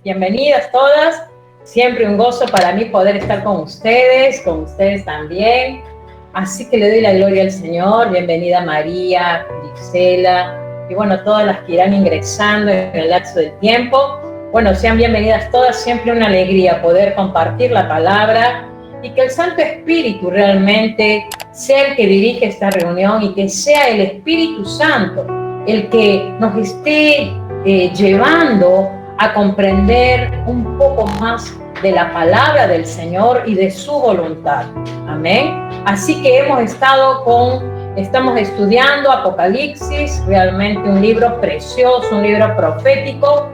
Bienvenidas todas. Siempre un gozo para mí poder estar con ustedes también. Así que le doy la gloria al Señor. Bienvenida María, Gisela, y bueno, todas las que irán ingresando en el lapso del tiempo. Bueno, sean bienvenidas todas. Siempre una alegría poder compartir la palabra y que el Santo Espíritu realmente sea el que dirige esta reunión y que sea el Espíritu Santo el que nos esté llevando a comprender un poco más de la palabra del Señor y de su voluntad. Amén. Así que estamos estudiando Apocalipsis, realmente un libro precioso, un libro profético.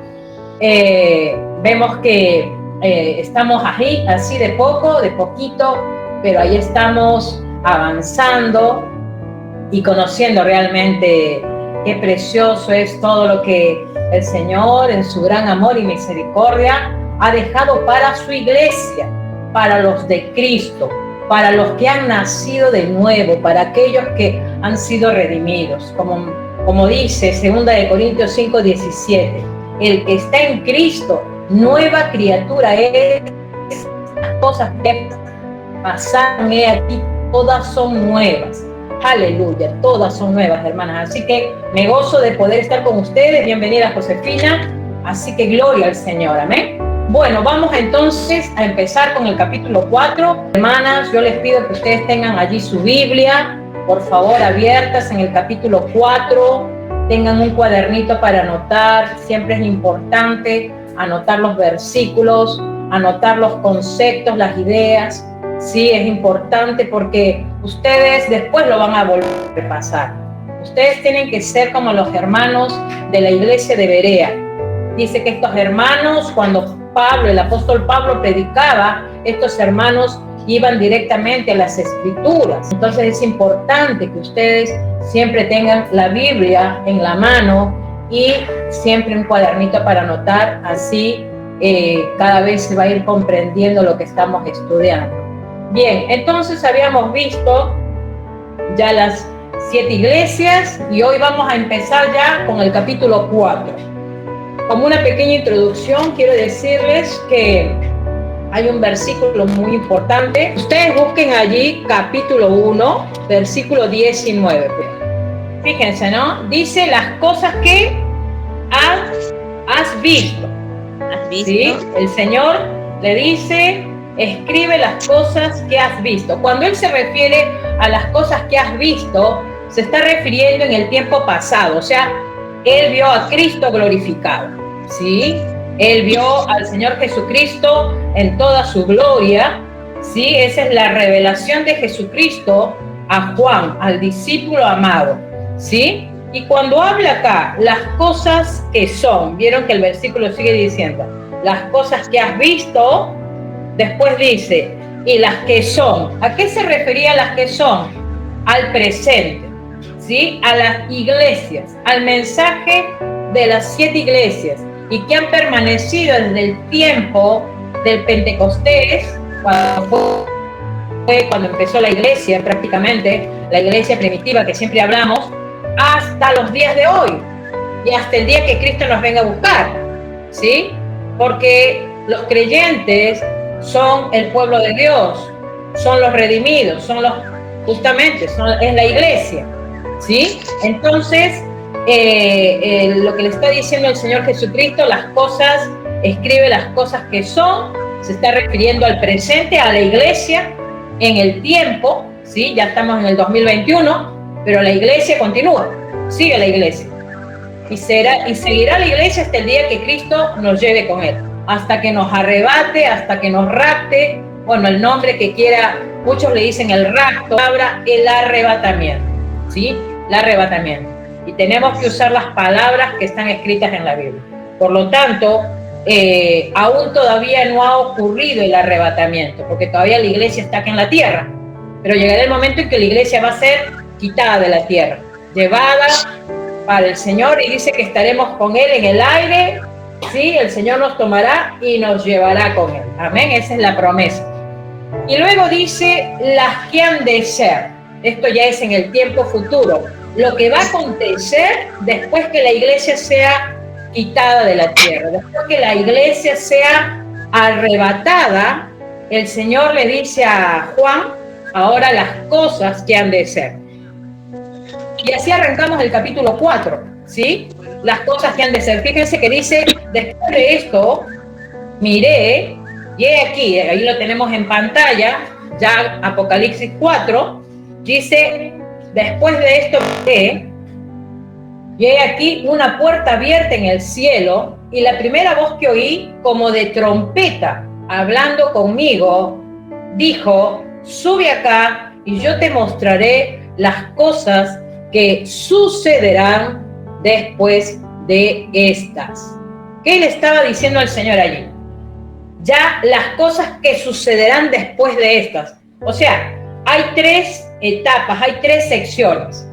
Vemos que estamos así de poquito, pero ahí estamos avanzando y conociendo realmente qué precioso es todo lo que el Señor en su gran amor y misericordia ha dejado para su iglesia, para los de Cristo, para los que han nacido de nuevo, para aquellos que han sido redimidos. Como dice 2 Corintios 5:17, el que está en Cristo, nueva criatura es. Las cosas que pasaron aquí, todas son nuevas. Aleluya, todas son nuevas, hermanas. Así que me gozo de poder estar con ustedes. Bienvenida, Josefina. Así que gloria al Señor, amén. Bueno, vamos entonces a empezar con el capítulo 4. Hermanas, yo les pido que ustedes tengan allí su Biblia, por favor, abiertas en el capítulo 4. Tengan un cuadernito para anotar. Siempre es importante anotar los versículos, anotar los conceptos, las ideas. Sí, es importante porque ustedes después lo van a volver a repasar. Ustedes tienen que ser como los hermanos de la iglesia de Berea. Dice que estos hermanos, cuando el apóstol Pablo predicaba, estos hermanos iban directamente a las Escrituras. Entonces es importante que ustedes siempre tengan la Biblia en la mano y siempre un cuadernito para anotar. Así cada vez se va a ir comprendiendo lo que estamos estudiando. Bien, entonces habíamos visto ya las 7 iglesias y hoy vamos a empezar ya con el capítulo 4. Como una pequeña introducción, quiero decirles que hay un versículo muy importante. Ustedes busquen allí capítulo 1, versículo 19. Fíjense, ¿no? Dice las cosas que has visto. ¿Has visto? ¿Sí? El Señor le dice: escribe las cosas que has visto. Cuando Él se refiere a las cosas que has visto, se está refiriendo en el tiempo pasado. O sea, Él vio a Cristo glorificado, ¿sí? Él vio al Señor Jesucristo en toda su gloria, ¿sí? Esa es la revelación de Jesucristo a Juan, al discípulo amado, ¿sí? Y cuando habla acá, las cosas que son, vieron que el versículo sigue diciendo, las cosas que has visto. Después dice, y las que son. ¿A qué se refería las que son? Al presente, ¿sí? A las iglesias, al mensaje de las 7 iglesias y que han permanecido desde el tiempo del Pentecostés, cuando empezó la iglesia, prácticamente, la iglesia primitiva que siempre hablamos, hasta los días de hoy y hasta el día que Cristo nos venga a buscar, ¿sí? Porque los creyentes son el pueblo de Dios, son los redimidos, es la iglesia, ¿sí? Entonces, lo que le está diciendo el Señor Jesucristo, escribe las cosas que son, se está refiriendo al presente, a la iglesia, en el tiempo, ¿sí? Ya estamos en el 2021, pero la iglesia continúa, sigue la iglesia, y seguirá la iglesia hasta el día que Cristo nos lleve con Él. Hasta que nos arrebate, hasta que nos rapte, bueno, el nombre que quiera, muchos le dicen el rapto, el arrebatamiento, ¿sí? El arrebatamiento. Y tenemos que usar las palabras que están escritas en la Biblia. Por lo tanto, aún todavía no ha ocurrido el arrebatamiento, porque todavía la iglesia está aquí en la tierra, pero llegará el momento en que la iglesia va a ser quitada de la tierra, llevada para el Señor, y dice que estaremos con Él en el aire. Sí, el Señor nos tomará y nos llevará con Él. Amén, esa es la promesa. Y luego dice, las que han de ser. Esto ya es en el tiempo futuro. Lo que va a acontecer después que la iglesia sea quitada de la tierra. Después que la iglesia sea arrebatada, el Señor le dice a Juan, ahora las cosas que han de ser. Y así arrancamos el capítulo 4, ¿sí? Las cosas que han de ser. Fíjense que dice, después de esto, miré, y he aquí, ahí lo tenemos en pantalla, ya Apocalipsis 4, dice, después de esto miré, y he aquí una puerta abierta en el cielo, y la primera voz que oí, como de trompeta, hablando conmigo, dijo, sube acá, y yo te mostraré las cosas que sucederán después de estas. ¿Qué le estaba diciendo al Señor allí? Ya las cosas que sucederán después de estas. O sea, hay 3 etapas, hay 3 secciones,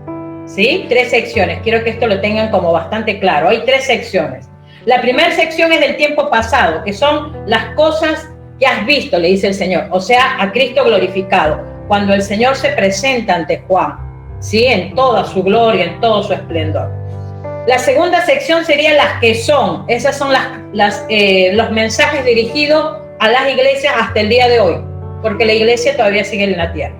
¿sí? 3 secciones. Quiero que esto lo tengan como bastante claro. Hay 3 secciones. La primera sección es del tiempo pasado, que son las cosas que has visto, le dice el Señor. O sea, a Cristo glorificado. Cuando el Señor se presenta ante Juan, ¿sí? En toda su gloria, en todo su esplendor. La segunda sección serían las que son. Esas son los mensajes dirigidos a las iglesias hasta el día de hoy, porque la iglesia todavía sigue en la tierra.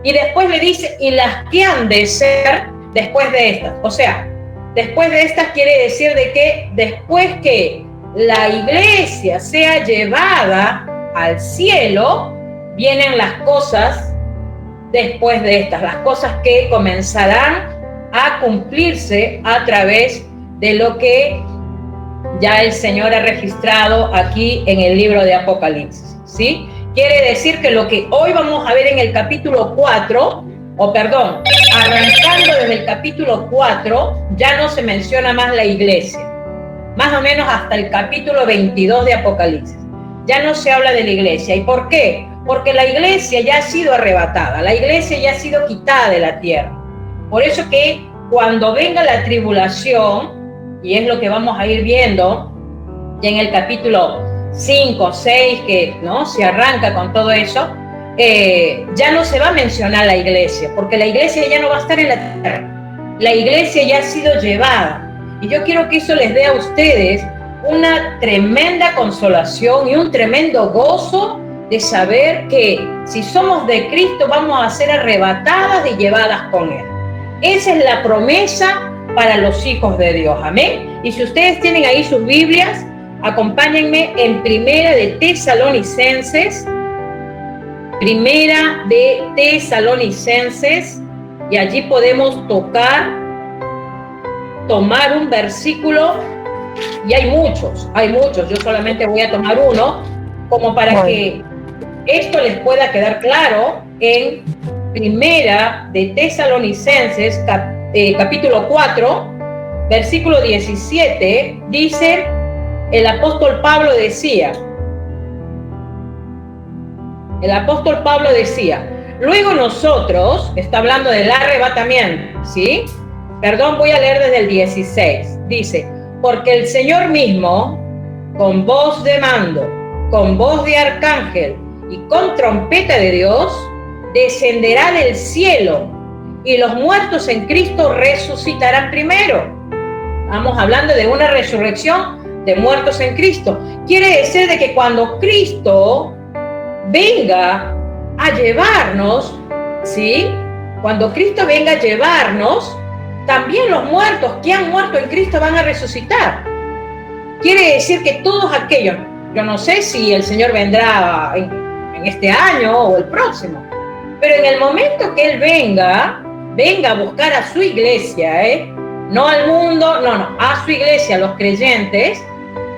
Y después le dice, y las que han de ser después de estas. O sea, después de estas quiere decir de que después que la iglesia sea llevada al cielo, vienen las cosas después de estas, las cosas que comenzarán a cumplirse a través de lo que ya el Señor ha registrado aquí en el libro de Apocalipsis, ¿sí? Quiere decir que lo que hoy vamos a ver en el capítulo 4, arrancando desde el capítulo 4, ya no se menciona más la iglesia, más o menos hasta el capítulo 22 de Apocalipsis. Ya no se habla de la iglesia. ¿Y por qué? Porque la iglesia ya ha sido arrebatada, la iglesia ya ha sido quitada de la tierra. Por eso que cuando venga la tribulación, y es lo que vamos a ir viendo ya en el capítulo 5, 6, que ¿no? se arranca con todo eso, ya no se va a mencionar la iglesia, porque la iglesia ya no va a estar en la tierra. La iglesia ya ha sido llevada. Y yo quiero que eso les dé a ustedes una tremenda consolación y un tremendo gozo de saber que si somos de Cristo vamos a ser arrebatadas y llevadas con Él. Esa es la promesa para los hijos de Dios. Amén. Y si ustedes tienen ahí sus Biblias, acompáñenme en Primera de Tesalonicenses. Primera de Tesalonicenses. Y allí podemos tomar un versículo. Y hay muchos. Yo solamente voy a tomar uno, como para que esto les pueda quedar claro. En Primera de Tesalonicenses, capítulo 4, versículo 17, dice, el apóstol Pablo decía, luego nosotros, está hablando del arrebatamiento, ¿sí? Perdón, voy a leer desde el 16, dice, porque el Señor mismo, con voz de mando, con voz de arcángel y con trompeta de Dios, descenderá del cielo y los muertos en Cristo resucitarán primero. Estamos hablando de una resurrección de muertos en Cristo. Quiere decir de que cuando Cristo venga a llevarnos, ¿sí? Cuando Cristo venga a llevarnos, también los muertos que han muerto en Cristo van a resucitar. Quiere decir que todos aquellos, yo no sé si el Señor vendrá en este año o el próximo, pero en el momento que Él venga a buscar a su iglesia, no al mundo, no, a su iglesia, los creyentes,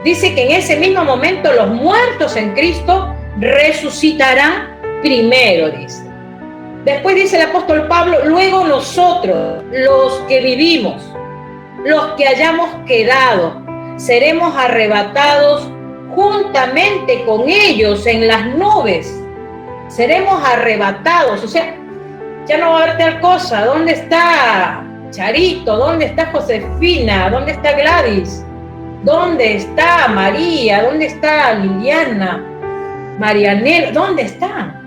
dice que en ese mismo momento los muertos en Cristo resucitarán primero, dice. Después dice el apóstol Pablo, luego nosotros, los que vivimos, los que hayamos quedado, seremos arrebatados juntamente con ellos en las nubes. Seremos arrebatados, o sea, ya no va a haber tal cosa. ¿Dónde está Charito? ¿Dónde está Josefina? ¿Dónde está Gladys? ¿Dónde está María? ¿Dónde está Liliana? Marianela, ¿dónde están?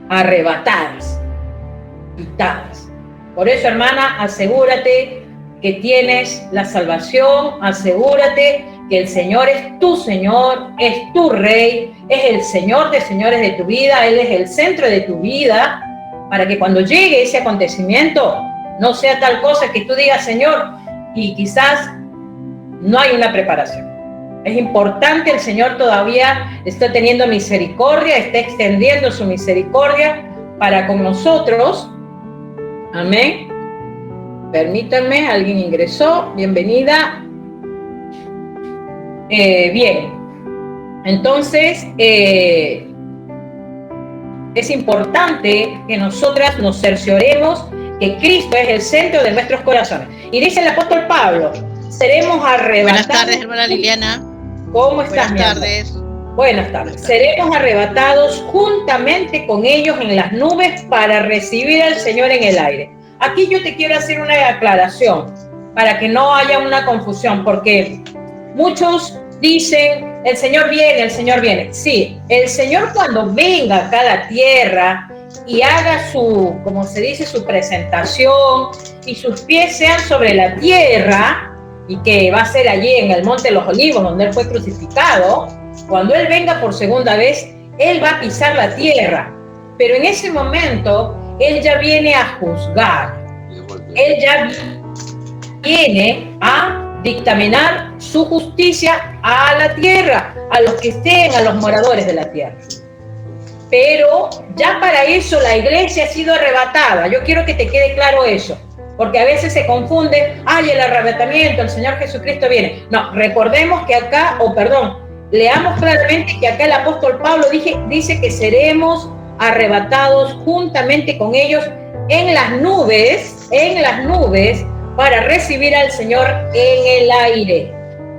Arrebatadas, quitadas. Por eso, hermana, asegúrate que tienes la salvación, asegúrate que el Señor es tu Rey, es el Señor de señores de tu vida, Él es el centro de tu vida, para que cuando llegue ese acontecimiento no sea tal cosa que tú digas, Señor, y quizás no hay una preparación. Es importante, el Señor todavía está teniendo misericordia, está extendiendo su misericordia para con nosotros. Amén. Permítanme, alguien ingresó, bienvenida. Bien, entonces es importante que nosotras nos cercioremos que Cristo es el centro de nuestros corazones. Y dice el apóstol Pablo, seremos arrebatados. Buenas tardes, hermana Liliana. ¿Cómo estás? Buenas tardes. Buenas tardes. Seremos arrebatados juntamente con ellos en las nubes para recibir al Señor en el aire. Aquí yo te quiero hacer una aclaración para que no haya una confusión, porque muchos dicen, el Señor viene, el Señor viene. Sí, el Señor cuando venga acá a la tierra y haga su, como se dice, su presentación y sus pies sean sobre la tierra, y que va a ser allí en el Monte de los Olivos, donde Él fue crucificado, cuando Él venga por segunda vez, Él va a pisar la tierra. Pero en ese momento, Él ya viene a juzgar. Él ya viene a dictaminar su justicia a la tierra, a los que estén, a los moradores de la tierra. Pero ya para eso la iglesia ha sido arrebatada. Yo quiero que te quede claro eso, porque a veces se confunde, el arrebatamiento, el Señor Jesucristo viene. No, recordemos que acá, leamos claramente que acá el apóstol Pablo dice que seremos arrebatados juntamente con ellos en las nubes, para recibir al Señor en el aire.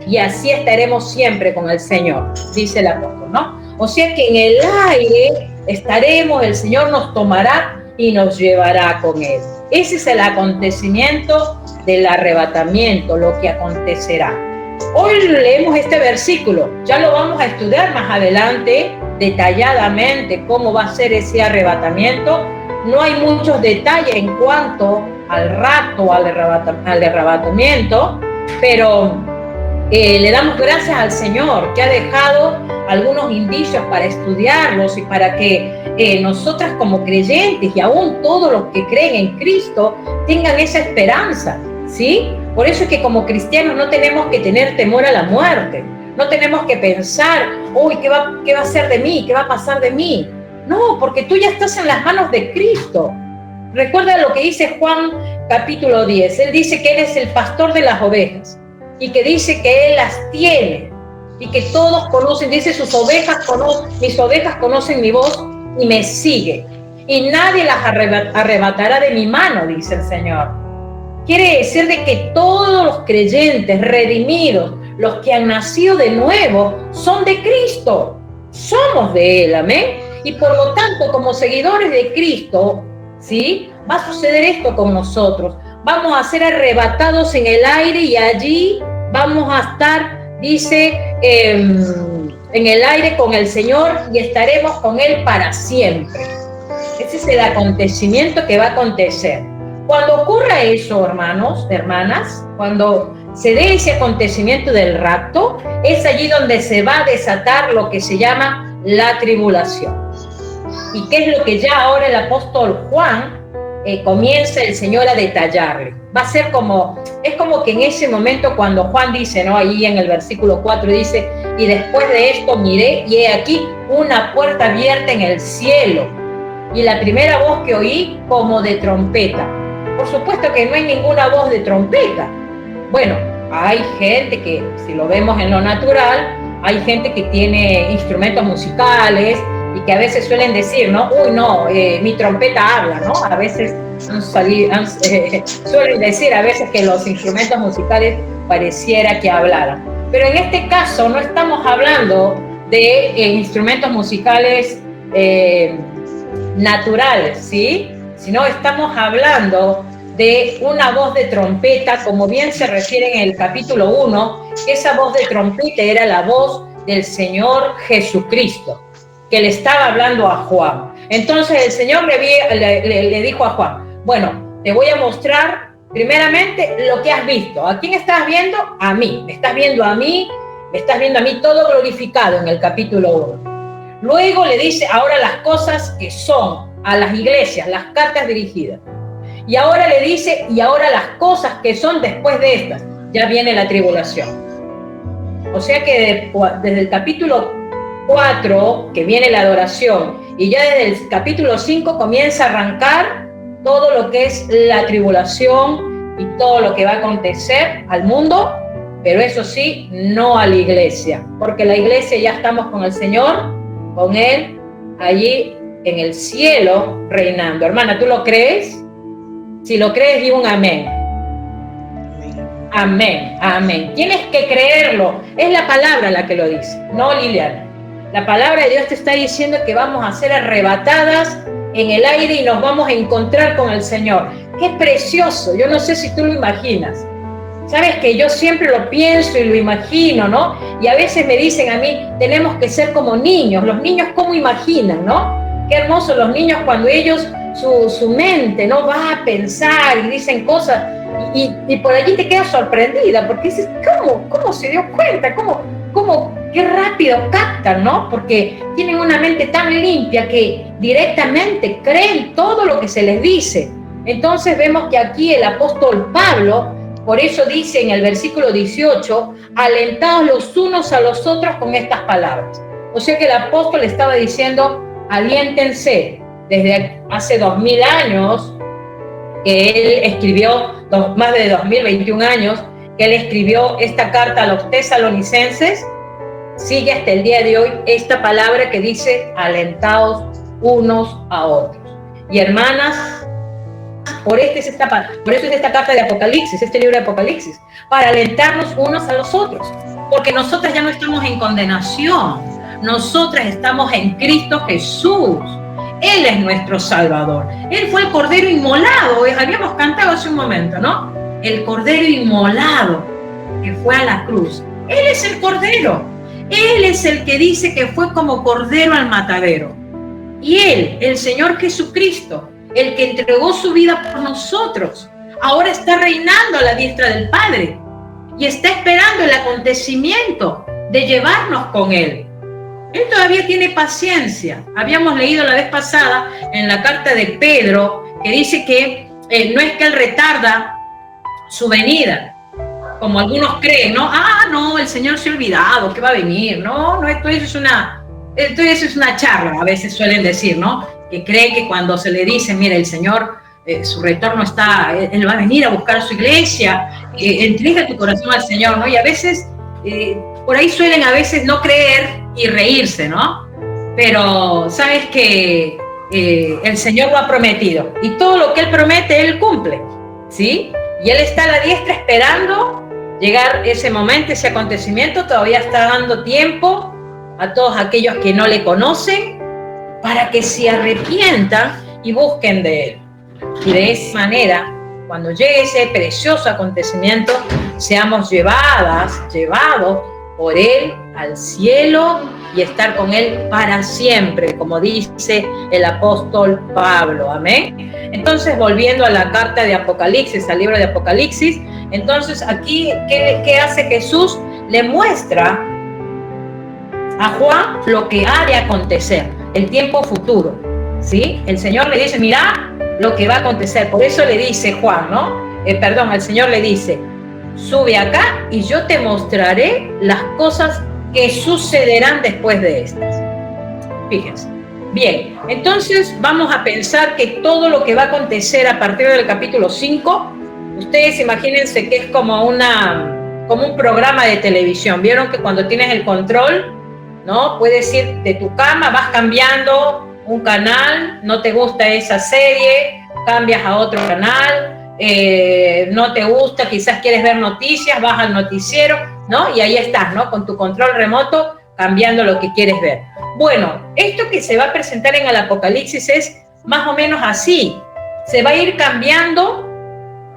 Y así estaremos siempre con el Señor, dice el apóstol, ¿no? O sea que en el aire estaremos, el Señor nos tomará y nos llevará con Él. Ese es el acontecimiento del arrebatamiento, lo que acontecerá. Hoy leemos este versículo, ya lo vamos a estudiar más adelante detalladamente cómo va a ser ese arrebatamiento. No hay muchos detalles en cuanto al rapto, al arrebatamiento, pero le damos gracias al Señor que ha dejado algunos indicios para estudiarlos y para que nosotras como creyentes y aún todos los que creen en Cristo tengan esa esperanza, ¿sí? Por eso es que como cristianos no tenemos que tener temor a la muerte, no tenemos que pensar, ¿qué va a ser de mí? ¿Qué va a pasar de mí? No, porque tú ya estás en las manos de Cristo. Recuerda lo que dice Juan capítulo 10. Él dice que Él es el pastor de las ovejas y que dice que Él las tiene y que todos conocen, dice mis ovejas conocen mi voz y me siguen y nadie las arrebatará de mi mano, dice el Señor. Quiere decir de que todos los creyentes redimidos, los que han nacido de nuevo, son de Cristo, somos de Él, amén. Y por lo tanto, como seguidores de Cristo, ¿sí? Va a suceder esto con nosotros. Vamos a ser arrebatados en el aire y allí vamos a estar, dice, en el aire con el Señor y estaremos con Él para siempre. Ese es el acontecimiento que va a acontecer. Cuando ocurra eso, hermanos, hermanas, cuando se dé ese acontecimiento del rapto, es allí donde se va a desatar lo que se llama la tribulación. ¿Y qué es lo que ya ahora el apóstol Juan comienza el Señor a detallarle? Va a ser es como que en ese momento cuando Juan dice, ¿no? Ahí en el versículo 4 dice, y después de esto miré y he aquí una puerta abierta en el cielo. Y la primera voz que oí como de trompeta. Por supuesto que no hay ninguna voz de trompeta. Bueno, hay gente que, si lo vemos en lo natural, hay gente que tiene instrumentos musicales y que a veces suelen decir, ¿no? Mi trompeta habla, ¿no? A veces suelen decir a veces que los instrumentos musicales pareciera que hablaran. Pero en este caso no estamos hablando de instrumentos musicales naturales, ¿sí? Sino estamos hablando de una voz de trompeta, como bien se refiere en el capítulo 1, que esa voz de trompeta era la voz del Señor Jesucristo, que le estaba hablando a Juan. Entonces el Señor le dijo a Juan, bueno, te voy a mostrar Primeramente, lo que has visto. ¿A quién estás viendo? A mí. Me estás viendo a mí, todo glorificado en el capítulo 1. Luego le dice ahora las cosas que son a las iglesias, las cartas dirigidas. Y ahora le dice, y ahora las cosas que son después de estas. Ya viene la tribulación. O sea que desde el capítulo 4, que viene la adoración, y ya desde el capítulo 5 comienza a arrancar todo lo que es la tribulación y todo lo que va a acontecer al mundo, pero eso sí, no a la iglesia, porque la iglesia ya estamos con el Señor, con Él, allí en el cielo reinando. Hermana, ¿tú lo crees? Si lo crees, di un amén. Amén, amén. Tienes que creerlo. Es la palabra la que lo dice, no Liliana. La palabra de Dios te está diciendo que vamos a ser arrebatadas en el aire y nos vamos a encontrar con el Señor. ¡Qué precioso! Yo no sé si tú lo imaginas. Sabes que yo siempre lo pienso y lo imagino, ¿no? Y a veces me dicen a mí, tenemos que ser como niños. Los niños, ¿cómo imaginan, no? Qué hermoso los niños cuando ellos, su mente, ¿no? Va a pensar y dicen cosas y por allí te quedas sorprendida porque dices, ¿cómo se dio cuenta? Qué rápido captan, ¿no? Porque tienen una mente tan limpia que directamente creen todo lo que se les dice. Entonces vemos que aquí el apóstol Pablo, por eso dice en el versículo 18, alentados los unos a los otros con estas palabras. O sea que el apóstol estaba diciendo, aliéntense. Desde hace 2000 años que él escribió, más de 2021 años, que él escribió esta carta a los tesalonicenses, sigue hasta el día de hoy esta palabra que dice, alentaos unos a otros. Y hermanas, por eso es esta carta de Apocalipsis, este libro de Apocalipsis, para alentarnos unos a los otros, porque nosotras ya no estamos en condenación, nosotras estamos en Cristo Jesús. Él es nuestro Salvador. Él fue el Cordero inmolado, habíamos cantado hace un momento, ¿no? El Cordero inmolado que fue a la cruz. Él es el Cordero. Él es el que dice que fue como Cordero al matadero. Y Él, el Señor Jesucristo, el que entregó su vida por nosotros, ahora está reinando a la diestra del Padre y está esperando el acontecimiento de llevarnos con Él. Él todavía tiene paciencia. Habíamos leído la vez pasada en la carta de Pedro que dice que no es que Él retarda su venida, como algunos creen, ¿no? No, el Señor se ha olvidado que va a venir. No, esto es una charla, a veces suelen decir, ¿no? Que creen que cuando se le dice, mira, el Señor, su retorno está, Él va a venir a buscar a su iglesia, entrega tu corazón al Señor, ¿no? Y a veces, por ahí suelen a veces no creer y reírse, ¿no? Pero sabes que el Señor lo ha prometido y todo lo que Él promete, Él cumple, ¿sí? Y Él está a la diestra esperando llegar ese momento, ese acontecimiento. Todavía está dando tiempo a todos aquellos que no le conocen para que se arrepientan y busquen de Él. Y de esa manera, cuando llegue ese precioso acontecimiento, seamos llevados por Él al cielo y estar con Él para siempre, como dice el apóstol Pablo. Amén. Entonces, volviendo a la carta de Apocalipsis, al libro de Apocalipsis, entonces aquí, ¿qué hace Jesús? Le muestra a Juan lo que ha de acontecer, el tiempo futuro, ¿sí? El Señor le dice, mira lo que va a acontecer. Por eso le dice Juan, ¿no? El Señor le dice, sube acá y yo te mostraré las cosas que sucederán después de estas. Fíjense. Bien, entonces vamos a pensar que todo lo que va a acontecer a partir del capítulo 5, ustedes imagínense que es como un programa de televisión. Vieron que cuando tienes el control, ¿no? Puedes ir de tu cama, vas cambiando un canal, no te gusta esa serie, cambias a otro canal, no te gusta, quizás quieres ver noticias, vas al noticiero, ¿no? Y ahí estás, ¿no? Con tu control remoto, cambiando lo que quieres ver. Bueno, esto que se va a presentar en el Apocalipsis es más o menos así. Se va a ir cambiando,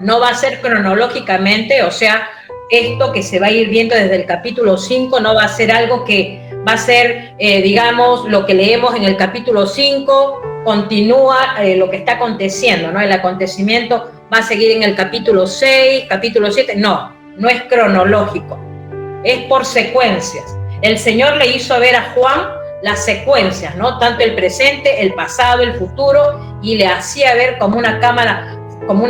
no va a ser cronológicamente, o sea, esto que se va a ir viendo desde el capítulo 5 no va a ser algo que va a ser, digamos, lo que leemos en el capítulo 5, continúa lo que está aconteciendo, ¿no? El acontecimiento va a seguir en el capítulo 6, capítulo 7. No es cronológico, es por secuencias. El Señor le hizo ver a Juan las secuencias, ¿no? Tanto el presente, el pasado, el futuro, y le hacía ver como una cámara, como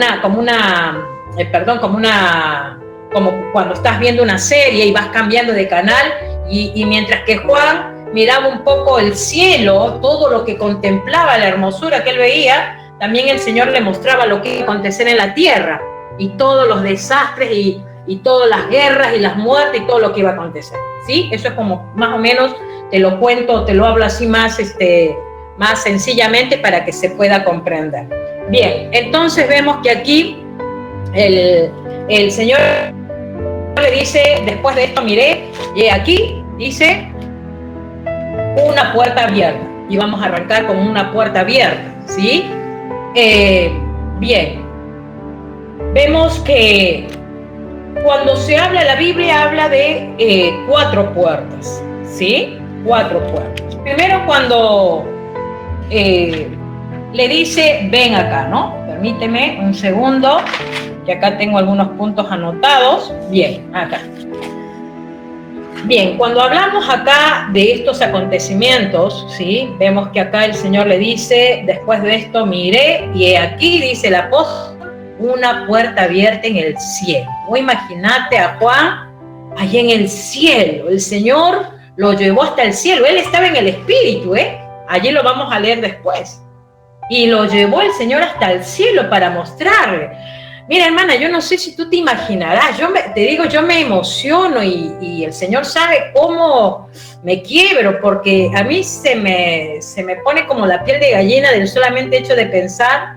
cuando estás viendo una serie y vas cambiando de canal, y mientras que Juan miraba un poco el cielo, todo lo que contemplaba, la hermosura que él veía, también el Señor le mostraba lo que iba a acontecer en la tierra, y todos los desastres, y todas las guerras, y las muertes, y todo lo que iba a acontecer, ¿sí? Eso es como, más o menos, te lo cuento, te lo hablo así más sencillamente para que se pueda comprender. Bien, entonces vemos que aquí el Señor le dice, después de esto miré, y aquí dice, una puerta abierta, y vamos a arrancar con una puerta abierta, ¿sí? Bien, vemos que cuando se habla, la Biblia habla de 4 puertas, ¿sí? 4 puertas. Primero cuando le dice, ven acá, ¿no? Permíteme un segundo, que acá tengo algunos puntos anotados. Bien, acá. Bien, cuando hablamos acá de estos acontecimientos, ¿sí? Vemos que acá el Señor le dice, después de esto miré, y aquí dice el apóstol, una puerta abierta en el cielo. O imagínate a Juan allí en el cielo. El Señor lo llevó hasta el cielo. Él estaba en el Espíritu, allí lo vamos a leer después. Y lo llevó el Señor hasta el cielo para mostrarle. Mira, hermana, yo no sé si tú te imaginarás, yo me emociono, y el Señor sabe cómo me quiebro, porque a mí se me pone como la piel de gallina del solamente hecho de pensar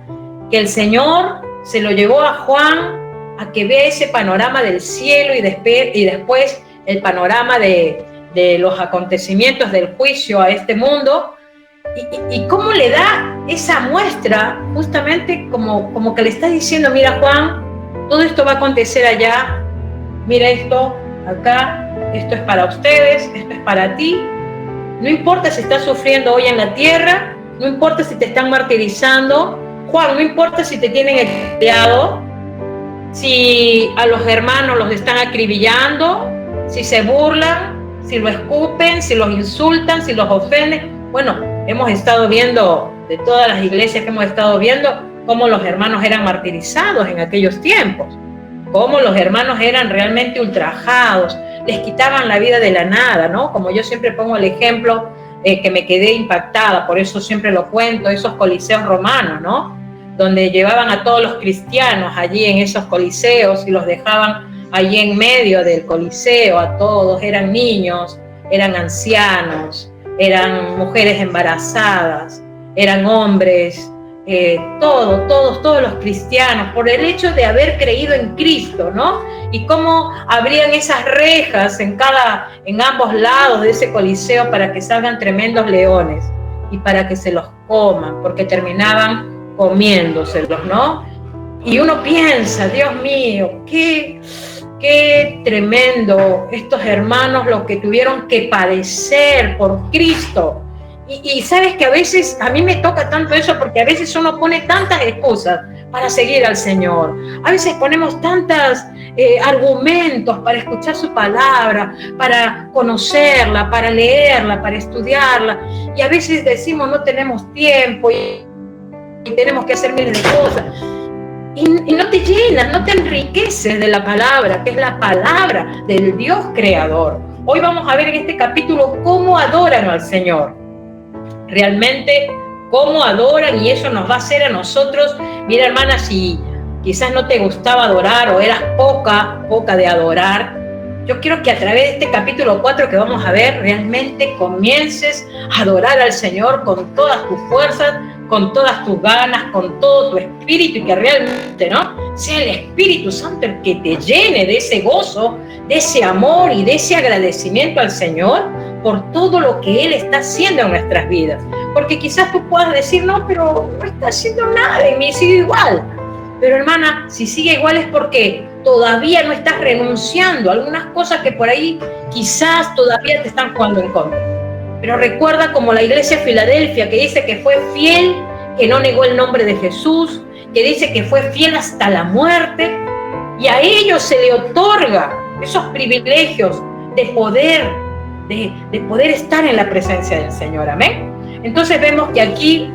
que el Señor se lo llevó a Juan a que vea ese panorama del cielo, y después el panorama de los acontecimientos del juicio a este mundo, y cómo le da esa muestra, justamente como que le está diciendo, mira Juan, todo esto va a acontecer allá, mira esto acá, esto es para ustedes, esto es para ti, no importa si estás sufriendo hoy en la tierra, no importa si te están martirizando, Juan, no importa si te tienen exiliado, si a los hermanos los están acribillando, si se burlan, si lo escupen, si los insultan, si los ofenden. Bueno, hemos estado viendo, de todas las iglesias que hemos estado viendo, cómo los hermanos eran martirizados en aquellos tiempos, cómo los hermanos eran realmente ultrajados, les quitaban la vida de la nada, ¿no? Como yo siempre pongo el ejemplo, que me quedé impactada, por eso siempre lo cuento, esos coliseos romanos, ¿no? Donde llevaban a todos los cristianos allí en esos coliseos y los dejaban allí en medio del coliseo, a todos, eran niños, eran ancianos, eran mujeres embarazadas, eran hombres, todos los cristianos, por el hecho de haber creído en Cristo, ¿no? Y cómo abrían esas rejas en ambos lados de ese coliseo para que salgan tremendos leones y para que se los coman, porque terminaban comiéndoselos, ¿no? Y uno piensa, Dios mío, qué tremendo estos hermanos lo que tuvieron que padecer por Cristo. Y sabes que a veces, a mí me toca tanto eso, porque a veces uno pone tantas excusas para seguir al Señor. A veces ponemos tantos argumentos para escuchar su palabra, para conocerla, para leerla, para estudiarla. Y a veces decimos no tenemos tiempo y tenemos que hacer miles de cosas. Y no te llenas, no te enriqueces de la palabra, que es la palabra del Dios creador. Hoy vamos a ver en este capítulo cómo adoran al Señor. Realmente, cómo adoran, y eso nos va a hacer a nosotros. Mira, hermana, si quizás no te gustaba adorar o eras poca de adorar, yo quiero que a través de este capítulo 4 que vamos a ver, realmente comiences a adorar al Señor con todas tus fuerzas, con todas tus ganas, con todo tu espíritu, y que realmente, ¿no?, sea el Espíritu Santo el que te llene de ese gozo, de ese amor y de ese agradecimiento al Señor por todo lo que Él está haciendo en nuestras vidas. Porque quizás tú puedas decir, no, pero no está haciendo nada en mí, sigue igual. Pero hermana, si sigue igual es porque todavía no estás renunciando a algunas cosas que por ahí quizás todavía te están jugando en contra. Pero recuerda como la iglesia de Filadelfia, que dice que fue fiel, que no negó el nombre de Jesús, que dice que fue fiel hasta la muerte, y a ellos se le otorga esos privilegios de poder estar en la presencia del Señor. Amén. Entonces vemos que aquí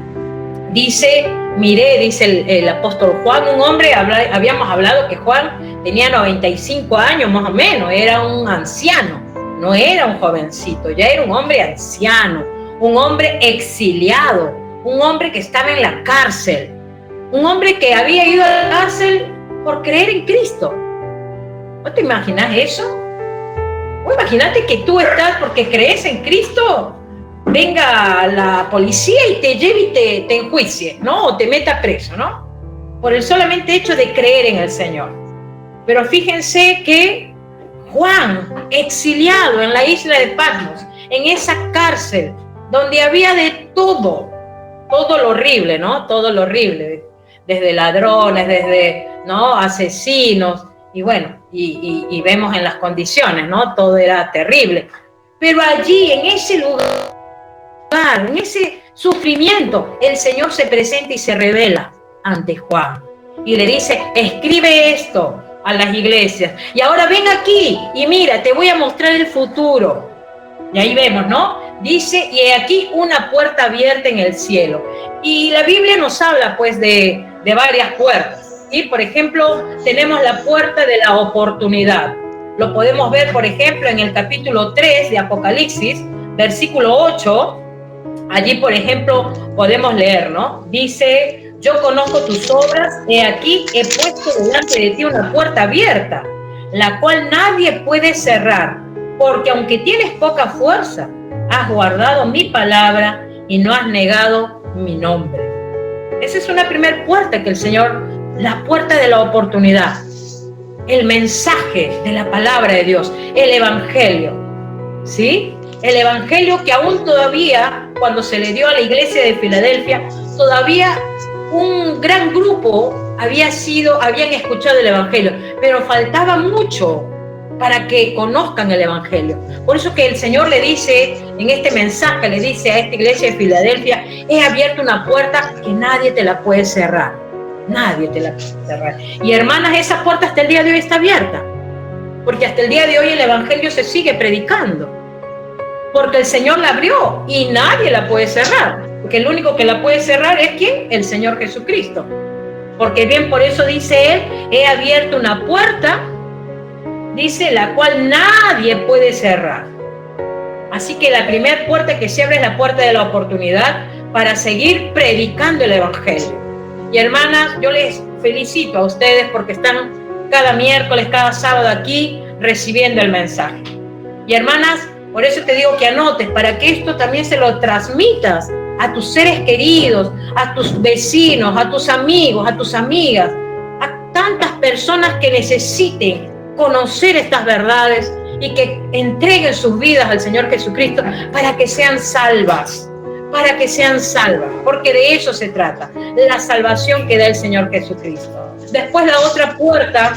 dice el apóstol Juan, un hombre, habíamos hablado que Juan tenía 95 años más o menos, era un anciano, no era un jovencito, ya era un hombre anciano, un hombre exiliado, un hombre que estaba en la cárcel, un hombre que había ido a la cárcel por creer en Cristo. ¿No te imaginas eso? O imagínate que tú estás porque crees en Cristo, venga la policía y te lleve y te enjuicie, ¿no? O te meta preso, ¿no? Por el solamente hecho de creer en el Señor. Pero fíjense que Juan, exiliado en la isla de Patmos, en esa cárcel donde había de todo lo horrible, ¿no? Todo lo horrible, desde ladrones, desde, ¿no?, asesinos, y bueno, y vemos en las condiciones, ¿no? Todo era terrible. Pero allí, en ese lugar, en ese sufrimiento, el Señor se presenta y se revela ante Juan. Y le dice, escribe esto a las iglesias. Y ahora ven aquí y mira, te voy a mostrar el futuro. Y ahí vemos, ¿no? Dice, y aquí una puerta abierta en el cielo. Y la Biblia nos habla, pues, de varias puertas. ¿Sí? Por ejemplo, tenemos la puerta de la oportunidad. Lo podemos ver, por ejemplo, en el capítulo 3 de Apocalipsis, versículo 8. Allí, por ejemplo, podemos leer, ¿no? Dice, yo conozco tus obras, he aquí, he puesto delante de ti una puerta abierta, la cual nadie puede cerrar, porque aunque tienes poca fuerza, has guardado mi palabra y no has negado mi nombre. Esa es una primera puerta que el Señor, la puerta de la oportunidad, el mensaje de la palabra de Dios, el evangelio, ¿sí? El evangelio que aún todavía, cuando se le dio a la iglesia de Filadelfia, todavía un gran grupo habían escuchado el evangelio, pero faltaba mucho para que conozcan el evangelio. Por eso que el Señor le dice, en este mensaje, le dice a esta iglesia de Filadelfia, he abierto una puerta que nadie te la puede cerrar. Nadie te la puede cerrar. Y hermanas, esa puerta hasta el día de hoy está abierta, porque hasta el día de hoy el evangelio se sigue predicando, porque el Señor la abrió y nadie la puede cerrar, porque el único que la puede cerrar es ¿quién? El Señor Jesucristo. Porque bien, por eso dice él, he abierto una puerta, dice, la cual nadie puede cerrar. Así que la primera puerta que se abre es la puerta de la oportunidad para seguir predicando el evangelio. Y hermanas, yo les felicito a ustedes porque están cada miércoles, cada sábado aquí recibiendo el mensaje. Y hermanas, por eso te digo que anotes, para que esto también se lo transmitas a tus seres queridos, a tus vecinos, a tus amigos, a tus amigas, a tantas personas que necesiten conocer estas verdades y que entreguen sus vidas al Señor Jesucristo para que sean salvas, porque de eso se trata, la salvación que da el Señor Jesucristo. Después la otra puerta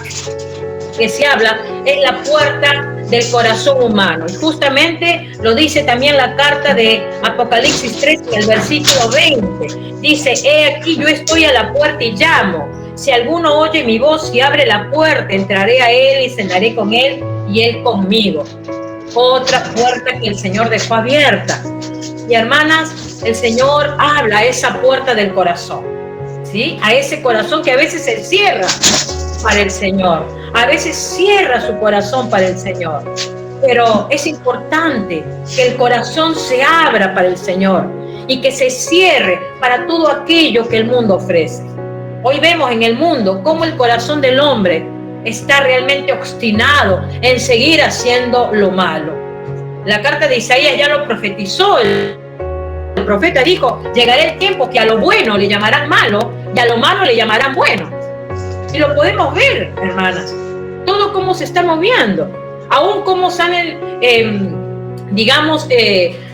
que se habla es la puerta del corazón humano, y justamente lo dice también la carta de Apocalipsis 3 en el versículo 20, dice, he aquí yo estoy a la puerta y llamo, si alguno oye mi voz y abre la puerta, entraré a él y cenaré con él y él conmigo. Otra puerta que el Señor dejó abierta. Y hermanas, el Señor habla a esa puerta del corazón, ¿sí? A ese corazón que a veces se cierra para el Señor, a veces cierra su corazón para el Señor, pero es importante que el corazón se abra para el Señor y que se cierre para todo aquello que el mundo ofrece. Hoy vemos en el mundo cómo el corazón del hombre está realmente obstinado en seguir haciendo lo malo. La carta de Isaías ya lo profetizó. El profeta dijo, llegará el tiempo que a lo bueno le llamarán malo y a lo malo le llamarán bueno. Y lo podemos ver, hermanas, todo cómo se está moviendo, aún cómo salen,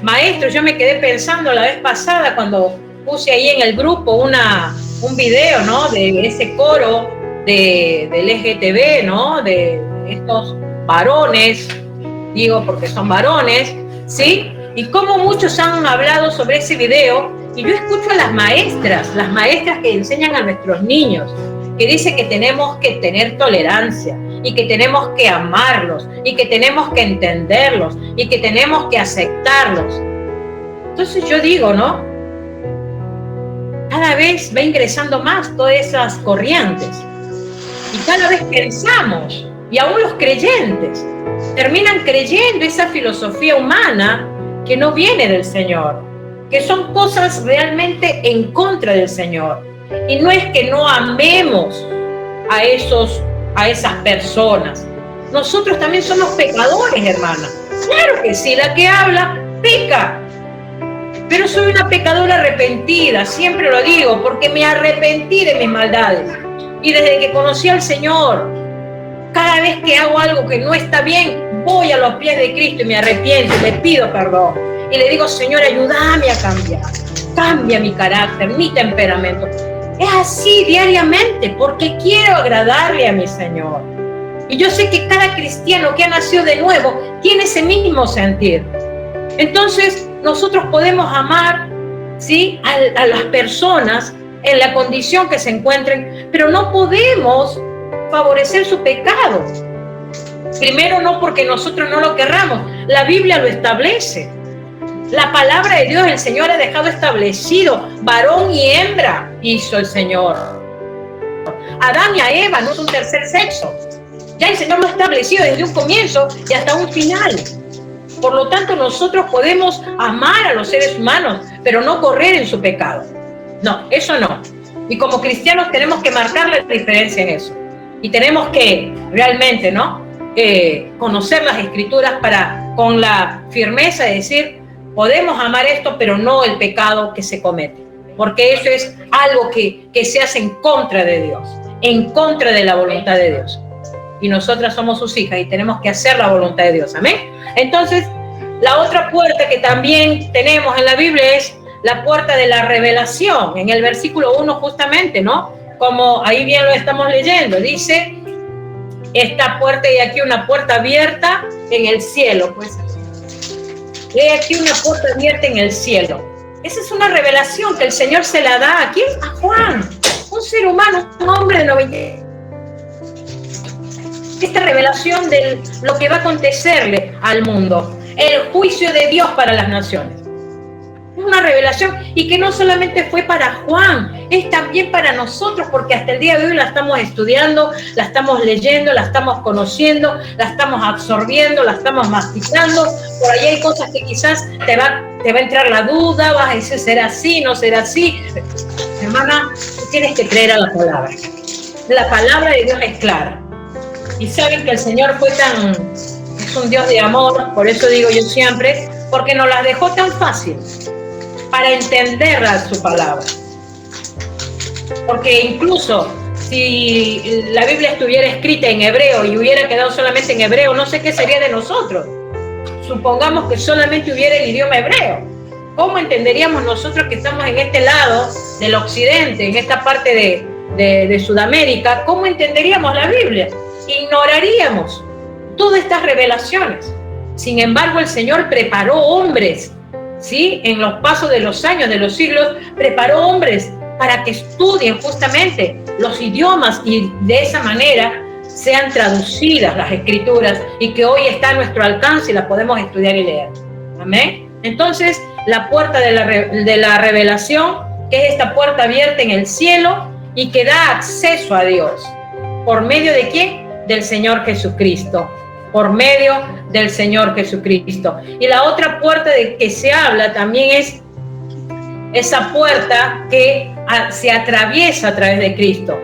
maestros. Yo me quedé pensando la vez pasada cuando puse ahí en el grupo un video, ¿no?, de ese coro del LGTB, ¿no?, de estos varones, digo porque son varones, ¿sí? Y cómo muchos han hablado sobre ese video Y yo escucho a las maestras que enseñan a nuestros niños, que dicen que tenemos que tener tolerancia y que tenemos que amarlos y que tenemos que entenderlos y que tenemos que aceptarlos. Entonces yo digo, ¿no? Cada vez va ingresando más todas esas corrientes y cada vez pensamos, y aún los creyentes terminan creyendo esa filosofía humana que no viene del Señor, que son cosas realmente en contra del Señor. Y no es que no amemos a esas personas. Nosotros también somos pecadores, hermana. Claro que sí, la que habla peca. Pero soy una pecadora arrepentida, siempre lo digo, porque me arrepentí de mis maldades. Y desde que conocí al Señor, cada vez que hago algo que no está bien, voy a los pies de Cristo y me arrepiento, le pido perdón. Y le digo, Señor, ayúdame a cambiar. Cambia mi carácter, mi temperamento. Es así diariamente, porque quiero agradarle a mi Señor. Y yo sé que cada cristiano que ha nacido de nuevo tiene ese mismo sentir. Entonces, nosotros podemos amar, ¿sí?, a las personas en la condición que se encuentren, pero no podemos favorecer su pecado. Primero, no porque nosotros no lo querramos. La Biblia lo establece. La palabra de Dios, el Señor ha dejado establecido, varón y hembra hizo el Señor. Adán y a Eva no es un tercer sexo. Ya el Señor lo ha establecido desde un comienzo y hasta un final. Por lo tanto, nosotros podemos amar a los seres humanos, pero no correr en su pecado. No, eso no. Y como cristianos tenemos que marcar la diferencia en eso. Y tenemos que realmente, ¿no?, conocer las Escrituras para, con la firmeza de decir, podemos amar esto, pero no el pecado que se comete. Porque eso es algo que se hace en contra de Dios, en contra de la voluntad de Dios. Y nosotras somos sus hijas y tenemos que hacer la voluntad de Dios. Amén. Entonces, la otra puerta que también tenemos en la Biblia es la puerta de la revelación. En el versículo 1 justamente, ¿no?, como ahí bien lo estamos leyendo, dice, esta puerta, y aquí una puerta abierta en el cielo. Pues, y aquí una puerta abierta en el cielo. Esa es una revelación que el Señor se la da ¿a quién? A Juan, un ser humano, un hombre de 90. Esta revelación de lo que va a acontecerle al mundo, el juicio de Dios para las naciones. Es una revelación, y que no solamente fue para Juan, es también para nosotros, porque hasta el día de hoy la estamos estudiando, la estamos leyendo, la estamos conociendo, la estamos absorbiendo, la estamos masticando. Por ahí hay cosas que quizás te va a entrar la duda, vas a decir, ¿será así, no será así? Hermana, tú tienes que creer a la palabra. La palabra de Dios es clara. Y saben que el Señor es un Dios de amor, por eso digo yo siempre, porque nos las dejó tan fácil para entenderla su palabra. Porque incluso si la Biblia estuviera escrita en hebreo y hubiera quedado solamente en hebreo, no sé qué sería de nosotros. Supongamos que solamente hubiera el idioma hebreo. ¿Cómo entenderíamos nosotros que estamos en este lado del occidente, en esta parte de Sudamérica? ¿Cómo entenderíamos la Biblia? Ignoraríamos todas estas revelaciones. Sin embargo, el Señor preparó hombres, ¿sí?, en los pasos de los años, de los siglos, preparó hombres para que estudien justamente los idiomas y de esa manera sean traducidas las Escrituras y que hoy está a nuestro alcance y las podemos estudiar y leer. Amén. Entonces, la puerta de la revelación, que es esta puerta abierta en el cielo y que da acceso a Dios. ¿Por medio de quién? Del Señor Jesucristo. Por medio del Señor Jesucristo. Y la otra puerta de que se habla también es esa puerta que se atraviesa a través de Cristo,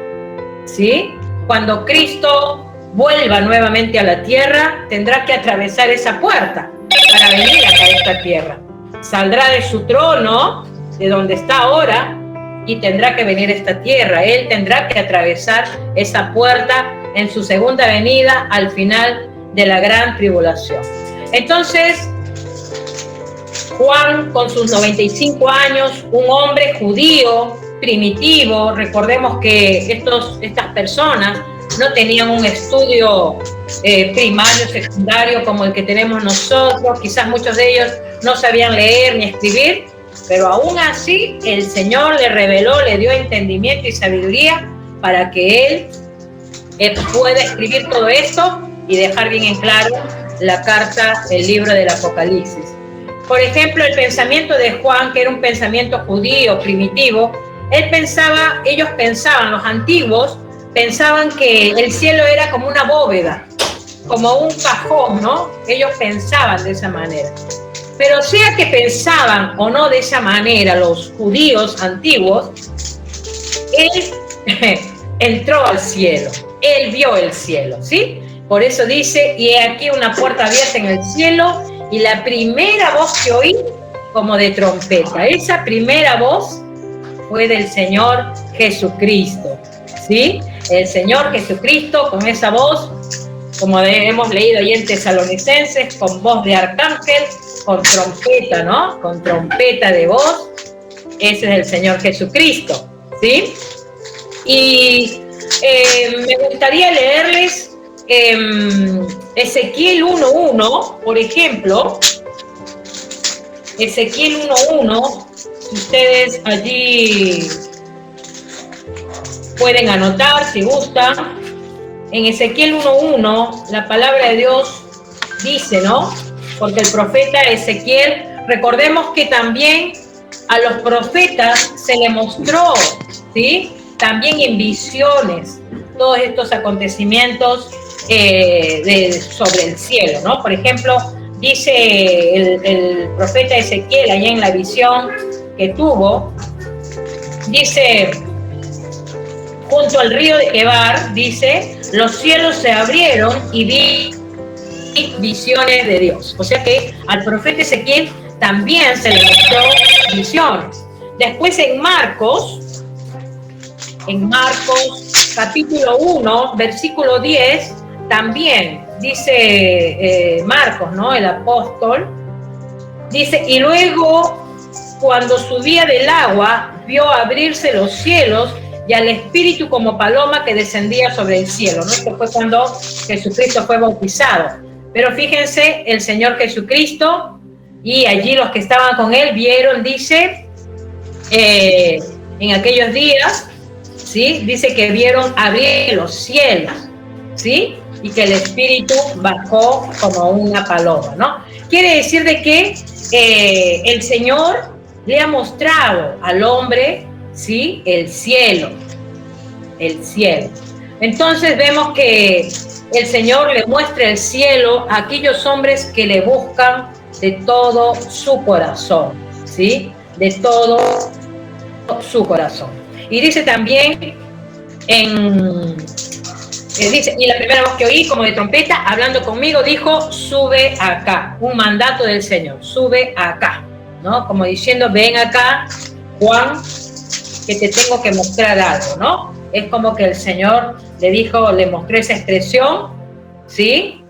¿sí? Cuando Cristo vuelva nuevamente a la tierra, tendrá que atravesar esa puerta para venir acá a esta tierra. Saldrá de su trono, de donde está ahora, y tendrá que venir a esta tierra. Él tendrá que atravesar esa puerta en su segunda venida al final de la gran tribulación. Entonces, Juan, con sus 95 años, un hombre judío, primitivo, recordemos que estas personas no tenían un estudio primario, secundario como el que tenemos nosotros, quizás muchos de ellos no sabían leer ni escribir, pero aún así el Señor le reveló, le dio entendimiento y sabiduría para que él pueda escribir todo esto y dejar bien en claro la carta, el libro del Apocalipsis. Por ejemplo, el pensamiento de Juan, que era un pensamiento judío primitivo, ellos pensaban, los antiguos, pensaban que el cielo era como una bóveda, como un cajón, ¿no? Ellos pensaban de esa manera. Pero sea que pensaban o no de esa manera los judíos antiguos, él entró al cielo, él vio el cielo, ¿sí? Por eso dice, y he aquí una puerta abierta en el cielo, y la primera voz que oí como de trompeta. Esa primera voz fue del Señor Jesucristo, ¿sí? El Señor Jesucristo con esa voz, como hemos leído ahí en Tesalonicenses, con voz de arcángel, con trompeta, ¿no? Con trompeta de voz. Ese es el Señor Jesucristo, ¿sí? Y me gustaría leerles Ezequiel 1:1, por ejemplo. Ezequiel 1:1, si ustedes allí pueden anotar, si gustan. En Ezequiel 1:1, la palabra de Dios dice, ¿no? Porque el profeta Ezequiel, recordemos que también a los profetas se le mostró, ¿sí? También en visiones, todos estos acontecimientos sobre el cielo, ¿no? Por ejemplo, dice el profeta Ezequiel, allá en la visión que tuvo, dice, junto al río de Quebar, dice, los cielos se abrieron y vi visiones de Dios. O sea que al profeta Ezequiel también se le mostró visiones. Después en Marcos capítulo 1, versículo 10, también dice Marcos, ¿no? El apóstol, dice, y luego cuando subía del agua, vio abrirse los cielos y al Espíritu como paloma que descendía sobre el cielo, ¿no? Esto fue cuando Jesucristo fue bautizado. Pero fíjense, el Señor Jesucristo y allí los que estaban con él vieron, dice, en aquellos días, ¿sí? Dice que vieron abrir los cielos, ¿sí? Y que el Espíritu bajó como una paloma, ¿no? Quiere decir de que el Señor le ha mostrado al hombre, ¿sí? El cielo. Entonces vemos que el Señor le muestra el cielo a aquellos hombres que le buscan de todo su corazón, ¿sí? De todo su corazón. Y dice también dice, y la primera voz que oí como de trompeta hablando conmigo dijo, sube acá, un mandato del Señor, sube acá, ¿no? Como diciendo, ven acá, Juan, que te tengo que mostrar algo, ¿no? Es como que el Señor le dijo, le mostró esa expresión, ¿sí?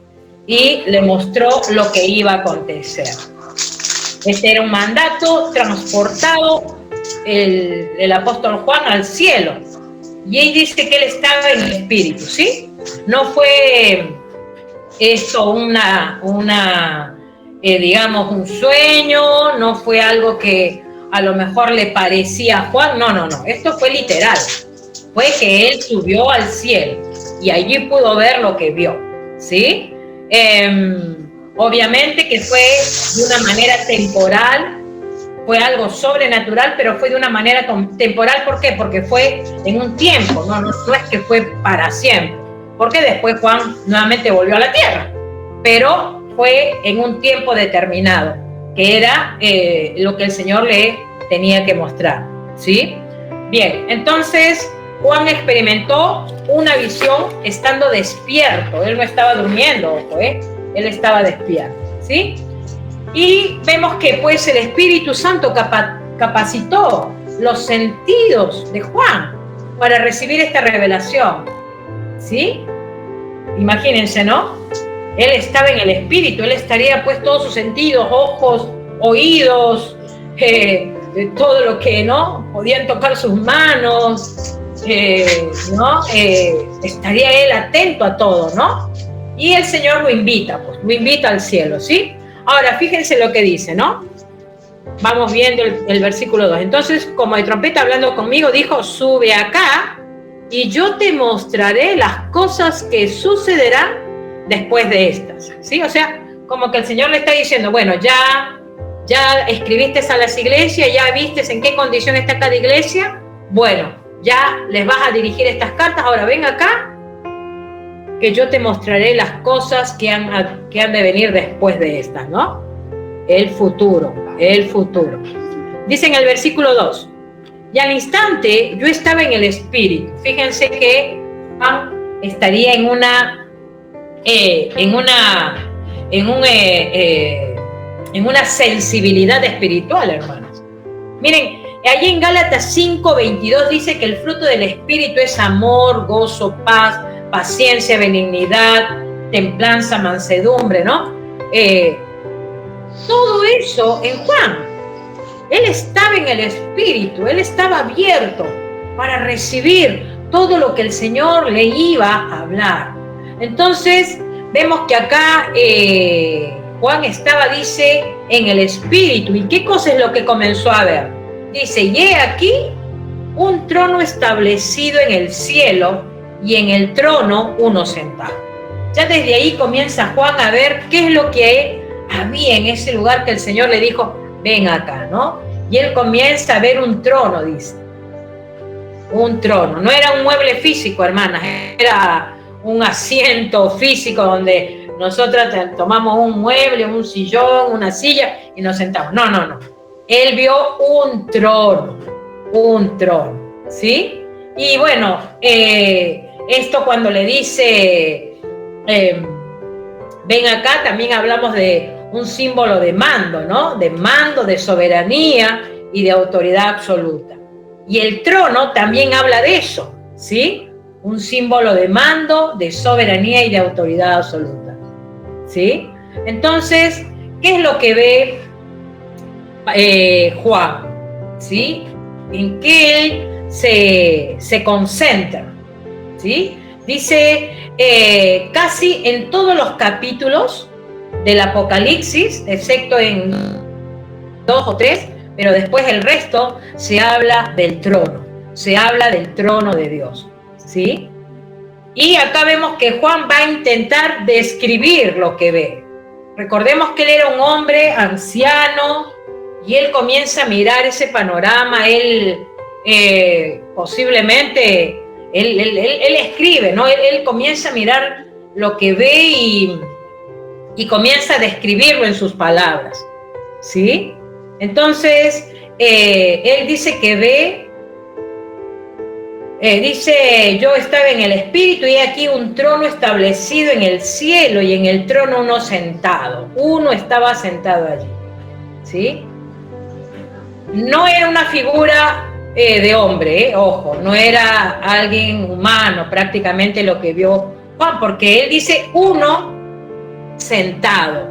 Y le mostró lo que iba a acontecer. Este era un mandato transportado el apóstol Juan al cielo. Y él dice que él estaba en el Espíritu, ¿sí? No fue esto digamos, un sueño, no fue algo que a lo mejor le parecía a Juan, no, esto fue literal. Fue que él subió al cielo y allí pudo ver lo que vio, ¿sí? Obviamente que fue de una manera temporal, fue algo sobrenatural, pero fue de una manera temporal. ¿Por qué? Porque fue en un tiempo, no es que fue para siempre, porque después Juan nuevamente volvió a la tierra, pero fue en un tiempo determinado, que era lo que el Señor le tenía que mostrar, ¿sí? Bien, entonces Juan experimentó una visión estando despierto. Él no estaba durmiendo, ojo, él estaba despierto, ¿sí? Y vemos que pues el Espíritu Santo capacitó los sentidos de Juan para recibir esta revelación, ¿sí? Imagínense, ¿no? Él estaba en el Espíritu, él estaría pues todos sus sentidos, ojos, oídos, todo lo que, ¿no? Podían tocar sus manos, ¿no? Estaría él atento a todo, ¿no? Y el Señor lo invita al cielo, ¿sí? Ahora, fíjense lo que dice, ¿no? vamos viendo el versículo 2. Entonces, como de trompeta hablando conmigo, dijo, sube acá y yo te mostraré las cosas que sucederán después de estas. ¿Sí? O sea, como que el Señor le está diciendo, bueno, ya escribiste a las iglesias, ya viste en qué condición está cada iglesia, bueno, ya les vas a dirigir estas cartas, ahora ven acá, que yo te mostraré las cosas que han de venir después de estas, ¿no? El futuro. Dice en el versículo 2, y al instante yo estaba en el Espíritu. Fíjense que Juan estaría en una sensibilidad espiritual, hermanos. Miren, allí en Gálatas 5:22 dice que el fruto del Espíritu es amor, gozo, paz, paciencia, benignidad, templanza, mansedumbre, ¿no? Todo eso en Juan. Él estaba en el Espíritu, él estaba abierto para recibir todo lo que el Señor le iba a hablar. Entonces, vemos que acá Juan estaba, dice, en el Espíritu. ¿Y qué cosa es lo que comenzó a ver? Dice, y he aquí un trono establecido en el cielo y en el trono uno sentado. Ya desde ahí comienza Juan a ver qué es lo que había en ese lugar que el Señor le dijo, ven acá, ¿no? Y él comienza a ver un trono, dice. Un trono. No era un mueble físico, hermanas, era un asiento físico donde nosotras tomamos un mueble, un sillón, una silla y nos sentamos. No. Él vio un trono, ¿sí? Y bueno, esto cuando le dice, ven acá, también hablamos de un símbolo de mando, ¿no? De mando, de soberanía y de autoridad absoluta. Y el trono también habla de eso, ¿sí? Un símbolo de mando, de soberanía y de autoridad absoluta, ¿sí? Entonces, ¿qué es lo que ve Juan? ¿Sí? En qué él se concentra, ¿sí? Dice, casi en todos los capítulos del Apocalipsis, excepto en 2 o 3, pero después el resto se habla del trono de Dios, ¿sí? Y acá vemos que Juan va a intentar describir lo que ve. Recordemos que él era un hombre anciano y él comienza a mirar ese panorama. Él posiblemente, él escribe, ¿no? Él comienza a mirar lo que ve y comienza a describirlo en sus palabras, ¿sí? Entonces, él dice que ve, dice, yo estaba en el Espíritu y aquí un trono establecido en el cielo y en el trono uno sentado. Uno estaba sentado allí, ¿sí? No era una figura de hombre, ojo, no era alguien humano prácticamente lo que vio Juan, porque él dice uno sentado,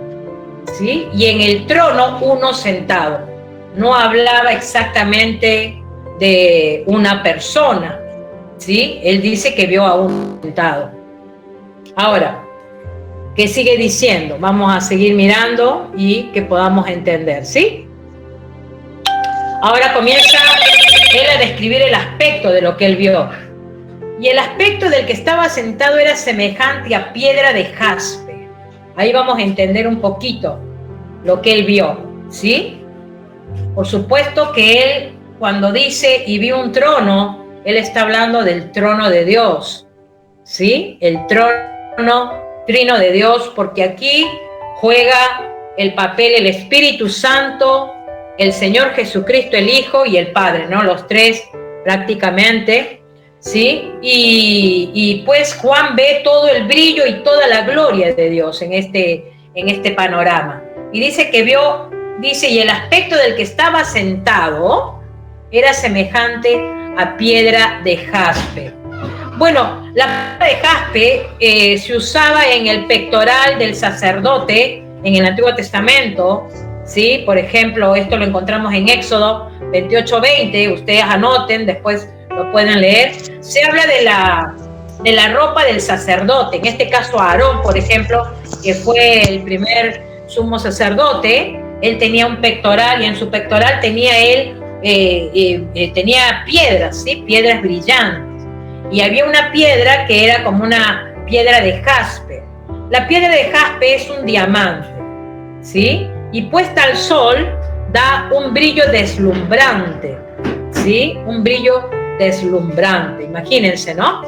¿sí? Y en el trono uno sentado. No hablaba exactamente de una persona, ¿sí? Él dice que vio a uno sentado. Ahora, ¿qué sigue diciendo? Vamos a seguir mirando y que podamos entender, ¿sí? Ahora comienza él a describir el aspecto de lo que él vio. Y el aspecto del que estaba sentado era semejante a piedra de jaspe. Ahí vamos a entender un poquito lo que él vio, ¿sí? Por supuesto que él, cuando dice y vio un trono, él está hablando del trono de Dios, ¿sí? El trono trino de Dios, porque aquí juega el papel el Espíritu Santo, el Señor Jesucristo, el Hijo y el Padre, ¿no? Los tres prácticamente, ¿sí? Y pues Juan ve todo el brillo y toda la gloria de Dios en este panorama. Y dice que vio, dice, y el aspecto del que estaba sentado era semejante a piedra de jaspe. Bueno, la piedra de jaspe se usaba en el pectoral del sacerdote en el Antiguo Testamento, ¿sí? Por ejemplo, esto lo encontramos en Éxodo 28:20, ustedes anoten, después lo pueden leer. Se habla de la ropa del sacerdote, en este caso Aarón, por ejemplo, que fue el primer sumo sacerdote. él tenía un pectoral y en su pectoral tenía tenía piedras, ¿sí? Piedras brillantes. Y había una piedra que era como una piedra de jaspe. La piedra de jaspe es un diamante, ¿sí? Y puesta al sol da un brillo deslumbrante, ¿sí? Un brillo deslumbrante, imagínense, ¿no?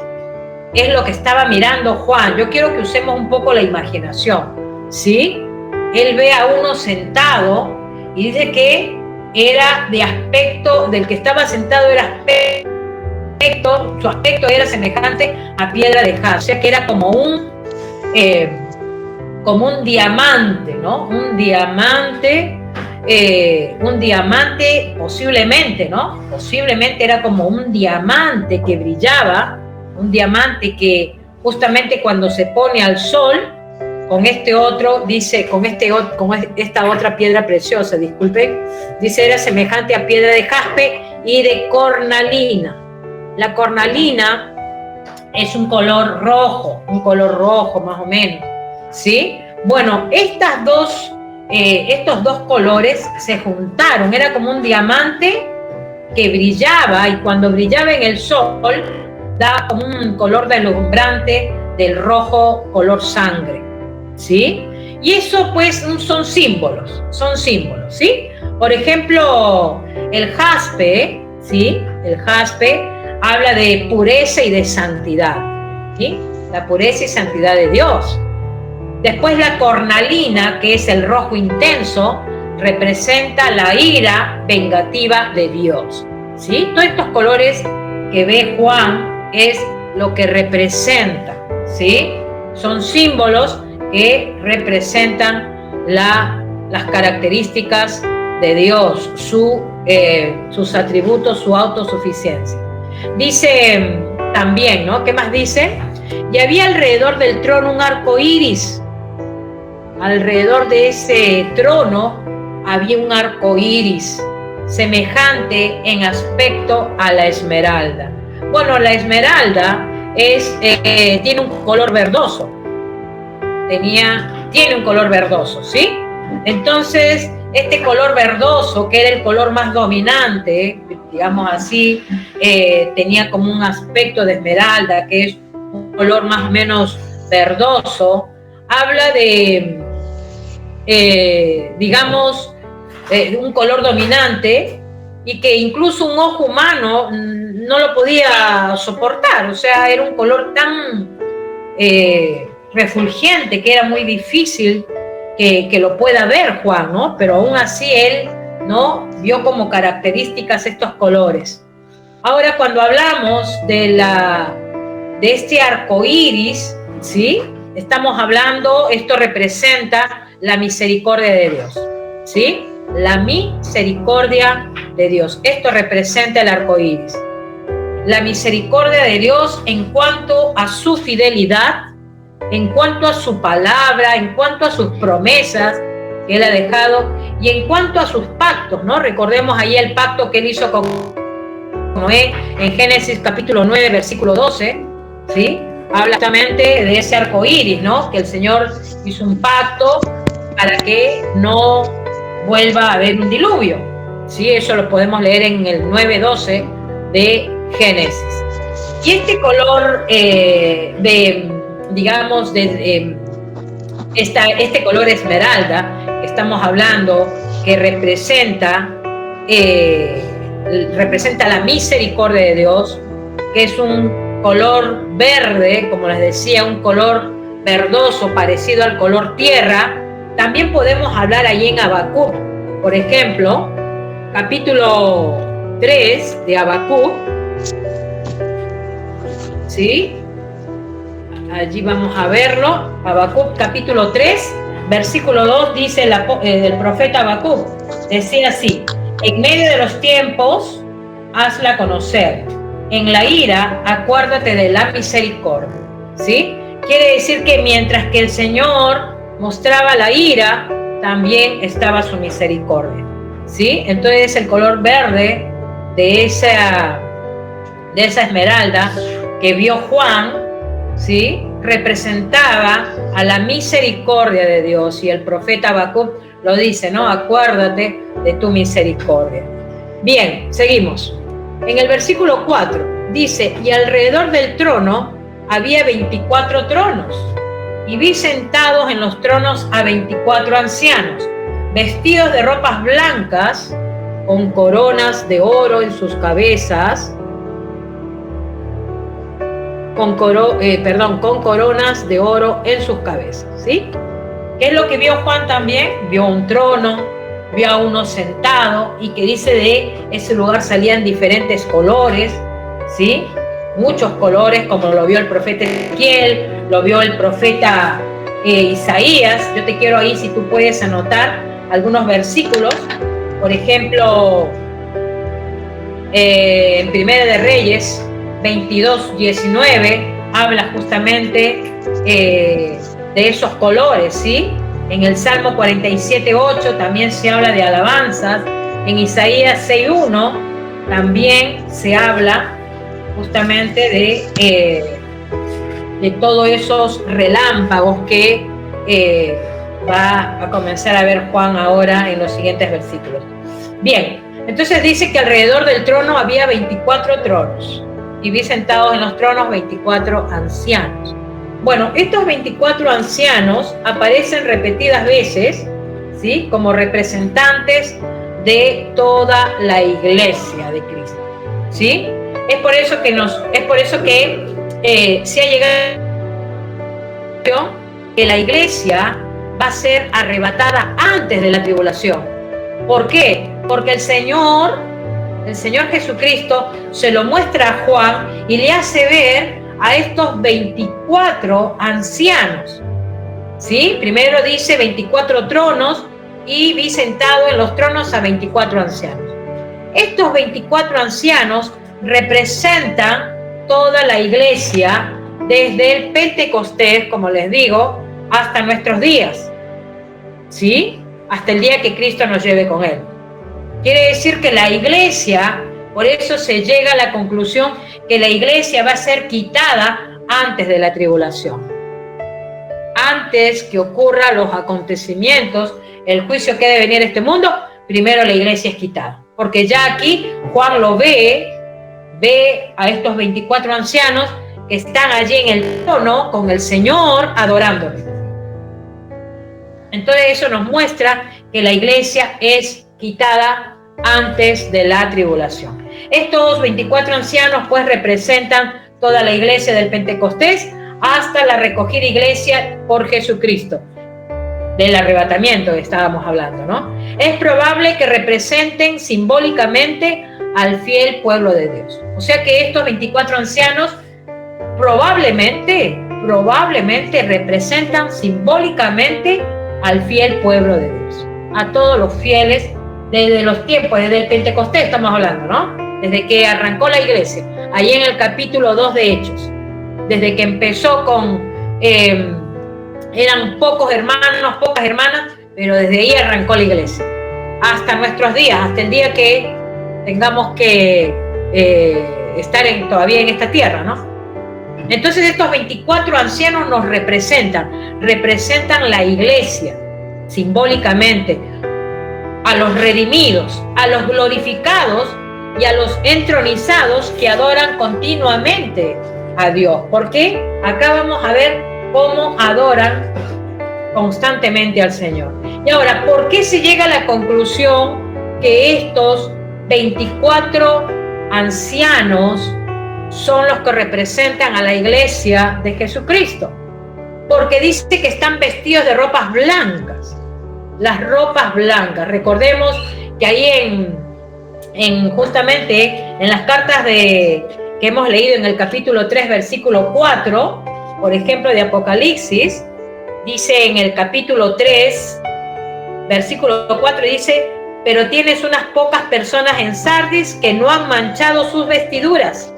Es lo que estaba mirando Juan. Yo quiero que usemos un poco la imaginación, ¿sí? Él ve a uno sentado y dice que era de aspecto, del que estaba sentado era su aspecto era semejante a piedra de jaspe, o sea que era como un diamante, ¿no? Un diamante posiblemente, ¿no? Posiblemente era como un diamante que brillaba, un diamante que justamente cuando se pone al sol, con esta otra piedra preciosa, disculpen, dice era semejante a piedra de jaspe y de cornalina. La cornalina es un color rojo más o menos, ¿sí? Bueno, estos dos colores se juntaron, era como un diamante que brillaba y cuando brillaba en el sol da como un color deslumbrante del rojo color sangre, ¿sí? Y eso pues son símbolos, ¿sí? Por ejemplo, el jaspe, ¿sí? El jaspe habla de pureza y de santidad, ¿sí? La pureza y santidad de Dios. Después la cornalina, que es el rojo intenso, representa la ira vengativa de Dios, ¿sí? Todos estos colores que ve Juan es lo que representa, ¿sí? Son símbolos que representan las características de Dios, sus atributos, su autosuficiencia. Dice también, ¿no? ¿Qué más dice? Y había alrededor del trono un arco iris. Alrededor de ese trono había un arco iris, semejante en aspecto a la esmeralda. Bueno, la esmeralda tiene un color verdoso. Tiene un color verdoso, ¿sí? Entonces, este color verdoso, que era el color más dominante, digamos así, tenía como un aspecto de esmeralda, que es un color más o menos verdoso, habla de, un color dominante y que incluso un ojo humano no lo podía soportar, o sea, era un color tan refulgente que era muy difícil que lo pueda ver Juan, ¿no? Pero aún así él, ¿no?, vio como características estos colores. Ahora, cuando hablamos de este arco iris, ¿sí? Estamos hablando, esto representa la misericordia de Dios, ¿sí? La misericordia de Dios. Esto representa el arco iris. La misericordia de Dios en cuanto a su fidelidad, en cuanto a su palabra, en cuanto a sus promesas que Él ha dejado y en cuanto a sus pactos, ¿no? Recordemos ahí el pacto que Él hizo con Noé en Génesis capítulo 9, versículo 12, ¿sí? Habla justamente de ese arco iris, ¿no? Que el Señor hizo un pacto para que no vuelva a haber un diluvio, ¿sí? Eso lo podemos leer en el 9:12 de Génesis. Y este color este color esmeralda que estamos hablando, que representa la misericordia de Dios, que es un color verde, como les decía, un color verdoso parecido al color tierra. También podemos hablar allí en Habacuc, por ejemplo, capítulo 3 de Habacuc, ¿sí? Allí vamos a verlo. Habacuc capítulo 3, versículo 2, dice el profeta Habacuc, decía así: en medio de los tiempos, hazla conocer. En la ira, acuérdate de la misericordia, ¿sí? Quiere decir que mientras que el Señor mostraba la ira, también estaba su misericordia, ¿sí? Entonces el color verde de esa esmeralda que vio Juan, ¿sí?, representaba a la misericordia de Dios, y el profeta Habacuc lo dice, ¿no? Acuérdate de tu misericordia. Bien, seguimos. En el versículo 4 dice, y alrededor del trono había 24 tronos, y vi sentados en los tronos a 24 ancianos, vestidos de ropas blancas, con coronas de oro en sus cabezas, con coronas de oro en sus cabezas, ¿sí? ¿Qué es lo que vio Juan también? Vio un trono, vio a uno sentado, y que dice de ese lugar salían diferentes colores, ¿sí? Muchos colores, como lo vio el profeta Ezequiel, lo vio el profeta Isaías. Yo te quiero ahí, si tú puedes anotar algunos versículos, por ejemplo, en Primera de Reyes 22:19 habla justamente de esos colores, ¿sí? En el Salmo 47:8 también se habla de alabanzas. En Isaías 6:1 también se habla justamente de todos esos relámpagos que va a comenzar a ver Juan ahora en los siguientes versículos. Bien, entonces dice que alrededor del trono había 24 tronos, y vi sentados en los tronos 24 ancianos. Bueno, estos 24 ancianos aparecen repetidas veces, ¿sí? Como representantes de toda la iglesia de Cristo, ¿sí? Es por eso que se ha llegado que la iglesia va a ser arrebatada antes de la tribulación. ¿Por qué? Porque el Señor Jesucristo se lo muestra a Juan y le hace ver a estos 24 ancianos, ¿sí? Primero dice 24 tronos, y vi sentado en los tronos a 24 ancianos. Estos 24 ancianos representan toda la iglesia desde el Pentecostés, como les digo, hasta nuestros días, ¿sí? Hasta el día que Cristo nos lleve con Él. Quiere decir que la iglesia, por eso se llega a la conclusión que la iglesia va a ser quitada antes de la tribulación. Antes que ocurran los acontecimientos, el juicio que debe venir a este mundo, primero la iglesia es quitada. Porque ya aquí Juan lo ve a estos 24 ancianos que están allí en el trono con el Señor adorándole. Entonces eso nos muestra que la iglesia es quitada antes de la tribulación. Estos 24 ancianos pues representan toda la iglesia del Pentecostés hasta la recogida iglesia por Jesucristo, del arrebatamiento que estábamos hablando, ¿no? Es probable que representen simbólicamente al fiel pueblo de Dios. O sea que estos 24 ancianos probablemente representan simbólicamente al fiel pueblo de Dios, a todos los fieles desde los tiempos, desde el Pentecostés estamos hablando, ¿no? Desde que arrancó la iglesia, ahí en el capítulo 2 de Hechos, desde que empezó eran pocos hermanos, pocas hermanas, pero desde ahí arrancó la iglesia, hasta nuestros días, hasta el día que tengamos que estar todavía en esta tierra, ¿no? Entonces estos 24 ancianos nos representan la iglesia simbólicamente, a los redimidos, a los glorificados y a los entronizados que adoran continuamente a Dios. ¿Por qué? Acá vamos a ver cómo adoran constantemente al Señor. Y ahora, ¿por qué se llega a la conclusión que estos 24 ancianos son los que representan a la iglesia de Jesucristo? Porque dice que están vestidos de ropas blancas. Las ropas blancas. Recordemos que ahí justamente en las cartas que hemos leído en el capítulo 3, versículo 4, por ejemplo, de Apocalipsis, dice en el capítulo 3, versículo 4, dice: pero tienes unas pocas personas en Sardis que no han manchado sus vestiduras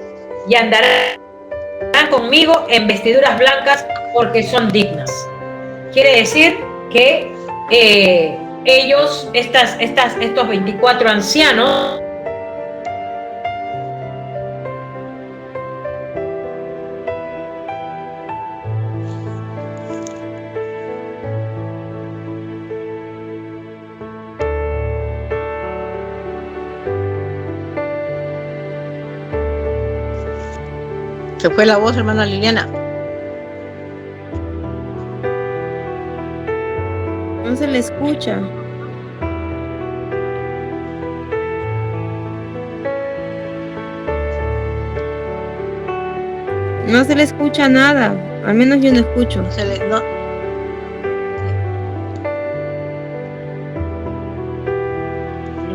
y andarán conmigo en vestiduras blancas porque son dignas. Quiere decir que estos 24 ancianos Se fue la voz, hermana Liliana. No se le escucha. No se le escucha nada. Al menos yo no escucho. No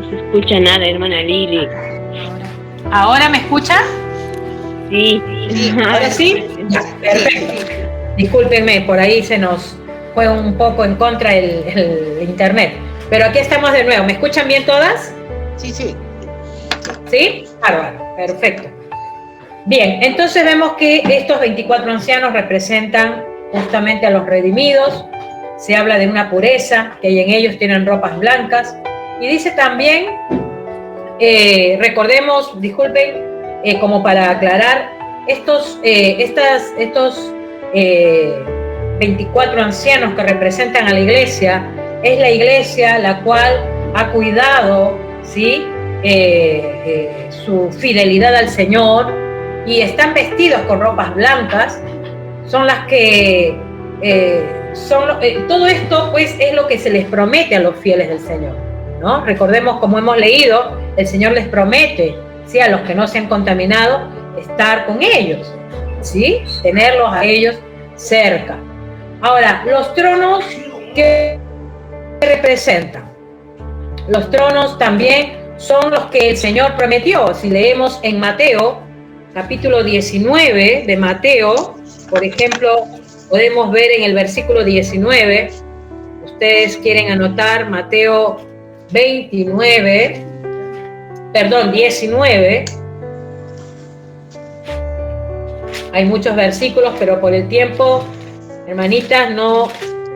se escucha nada, hermana Lili. ¿Ahora me escucha? Sí. ¿Ahora sí? Ya, perfecto. Discúlpenme, por ahí se nos fue un poco en contra el internet. Pero aquí estamos de nuevo. ¿Me escuchan bien todas? Sí, sí. ¿Sí? Bárbaro, perfecto. Bien, entonces vemos que estos 24 ancianos representan justamente a los redimidos. Se habla de una pureza, que en ellos tienen ropas blancas. Y dice también, recordemos, disculpen, como para aclarar, estos 24 ancianos que representan a la iglesia, es la iglesia la cual ha cuidado, ¿sí? Su fidelidad al Señor, y están vestidos con ropas blancas, son las que todo esto pues es lo que se les promete a los fieles del Señor, ¿no? Recordemos, como hemos leído, el Señor les promete, ¿sí?, a los que no se han contaminado, estar con ellos, ¿sí?, tenerlos a ellos cerca. Ahora, los tronos, ¿qué representan? Los tronos también son los que el Señor prometió. Si leemos en Mateo, capítulo 19 de Mateo, por ejemplo, podemos ver en el versículo 19, ustedes quieren anotar Mateo 19, hay muchos versículos, pero por el tiempo, hermanitas, no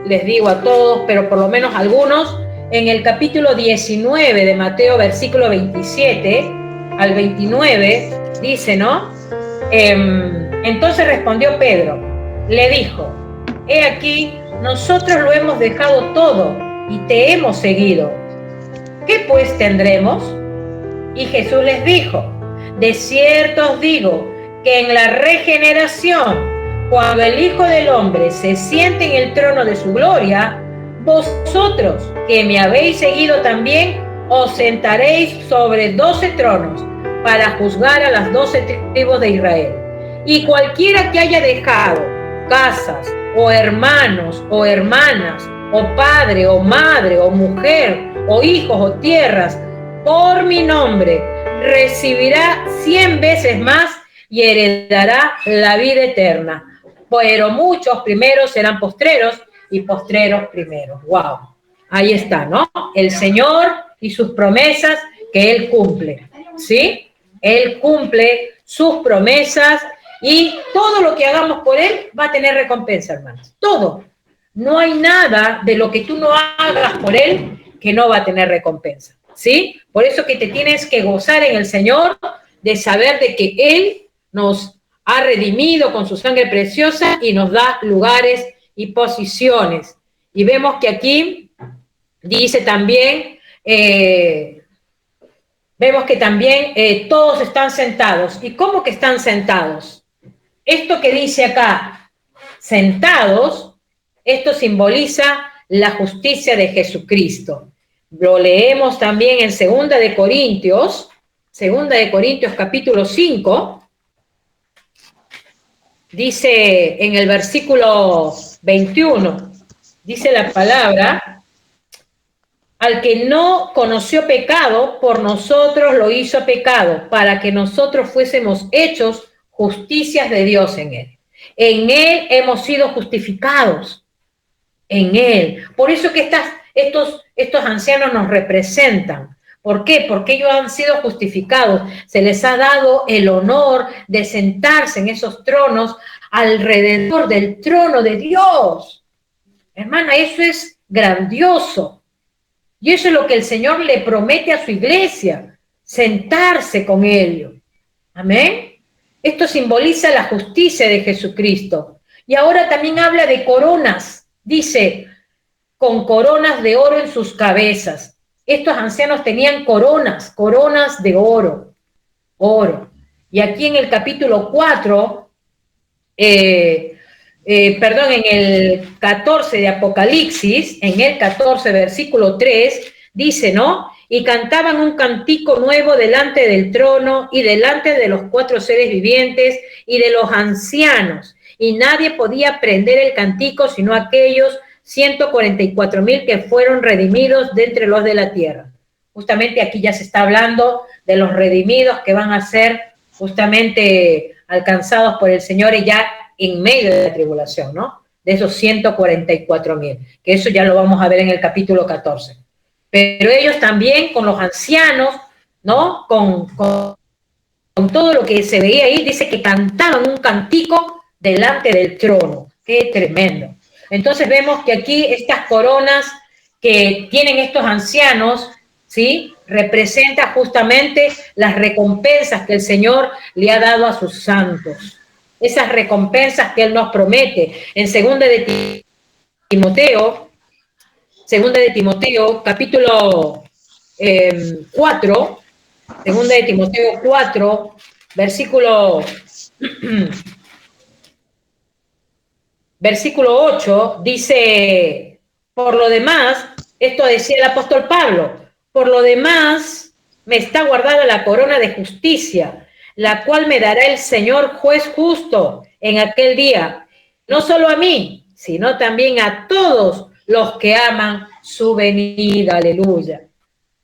les digo a todos, pero por lo menos algunos. En el capítulo 19 de Mateo, versículo 27 al 29, dice, ¿no? Entonces respondió Pedro, le dijo, he aquí, nosotros lo hemos dejado todo y te hemos seguido. ¿Qué pues tendremos? Y Jesús les dijo, de cierto os digo que en la regeneración, cuando el Hijo del Hombre se siente en el trono de su gloria, vosotros que me habéis seguido también, os sentaréis sobre 12 tronos para juzgar a las 12 tribus de Israel. Y cualquiera que haya dejado casas, o hermanos, o hermanas, o padre, o madre, o mujer, o hijos, o tierras, por mi nombre, recibirá 100 veces más y heredará la vida eterna. Pero muchos primeros serán postreros, y postreros primeros. ¡Wow! Ahí está, ¿no? El Señor y sus promesas que Él cumple, ¿sí? Él cumple sus promesas y todo lo que hagamos por Él va a tener recompensa, hermanos. Todo. No hay nada de lo que tú no hagas por Él que no va a tener recompensa, ¿sí? Por eso que te tienes que gozar en el Señor de saber de que Él nos ha redimido con su sangre preciosa y nos da lugares y posiciones. Y vemos que aquí dice también, vemos que también todos están sentados. ¿Y cómo que están sentados? Esto que dice acá, sentados, esto simboliza la justicia de Jesucristo. Lo leemos también en 2 de Corintios capítulo 5, dice en el versículo 21, dice la palabra, al que no conoció pecado, por nosotros lo hizo pecado, para que nosotros fuésemos hechos justicias de Dios en él. En él hemos sido justificados, en él. Por eso que estos ancianos nos representan. ¿Por qué? Porque ellos han sido justificados. Se les ha dado el honor de sentarse en esos tronos alrededor del trono de Dios. Hermana, eso es grandioso. Y eso es lo que el Señor le promete a su iglesia, sentarse con ellos. Amén. Esto simboliza la justicia de Jesucristo. Y ahora también habla de coronas. Dice, con coronas de oro en sus cabezas. Estos ancianos tenían coronas de oro. Y aquí en el capítulo 4 en el 14 de Apocalipsis, en el 14, versículo 3, dice, ¿no? Y cantaban un cantico nuevo delante del trono y delante de los 4 seres vivientes y de los ancianos, y nadie podía aprender el cantico sino aquellos 144,000 que fueron redimidos de entre los de la tierra. Justamente aquí ya se está hablando de los redimidos que van a ser justamente alcanzados por el Señor y ya en medio de la tribulación, ¿no? De esos 144,000, que eso ya lo vamos a ver en el capítulo 14. Pero ellos también con los ancianos, ¿no? Con todo lo que se veía ahí, dice que cantaban un cantico delante del trono. ¡Qué tremendo! Entonces vemos que aquí estas coronas que tienen estos ancianos, ¿sí? Representa justamente las recompensas que el Señor le ha dado a sus santos. Esas recompensas que Él nos promete. En 2 de Timoteo, capítulo 4, 2 de Timoteo 4, versículo 8, dice, por lo demás, esto decía el apóstol Pablo, por lo demás me está guardada la corona de justicia, la cual me dará el Señor juez justo en aquel día, no solo a mí, sino también a todos los que aman su venida, aleluya.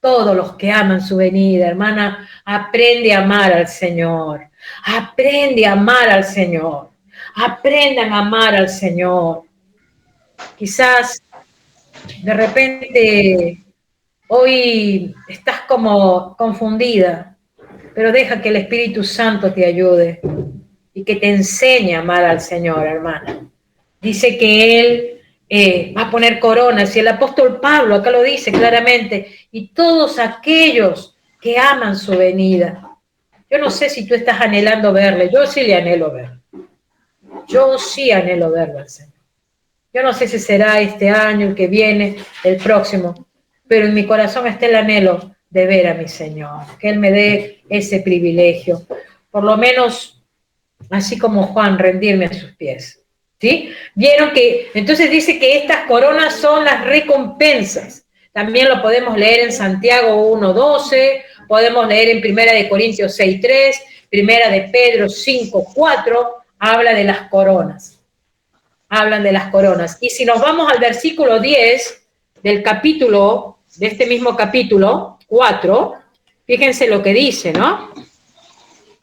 Todos los que aman su venida, hermana, aprende a amar al Señor, aprende a amar al Señor, aprendan a amar al Señor. Quizás de repente hoy estás como confundida, pero deja que el Espíritu Santo te ayude y que te enseñe a amar al Señor, hermana. Dice que Él va a poner coronas, y el apóstol Pablo acá lo dice claramente, y todos aquellos que aman su venida. Yo no sé si tú estás anhelando verle, yo sí le anhelo ver. Yo sí anhelo verlo al Señor. Yo no sé si será este año, el que viene, el próximo, pero en mi corazón está el anhelo de ver a mi Señor, que Él me dé ese privilegio, por lo menos así como Juan, rendirme a sus pies. ¿Sí? Vieron que, entonces dice que estas coronas son las recompensas. También lo podemos leer en Santiago 1:12, podemos leer en 1 de Corintios 6:3, 1 de Pedro 5:4, habla de las coronas. Hablan de las coronas. Y si nos vamos al versículo 10 del capítulo, de este mismo capítulo 4, fíjense lo que dice, ¿no?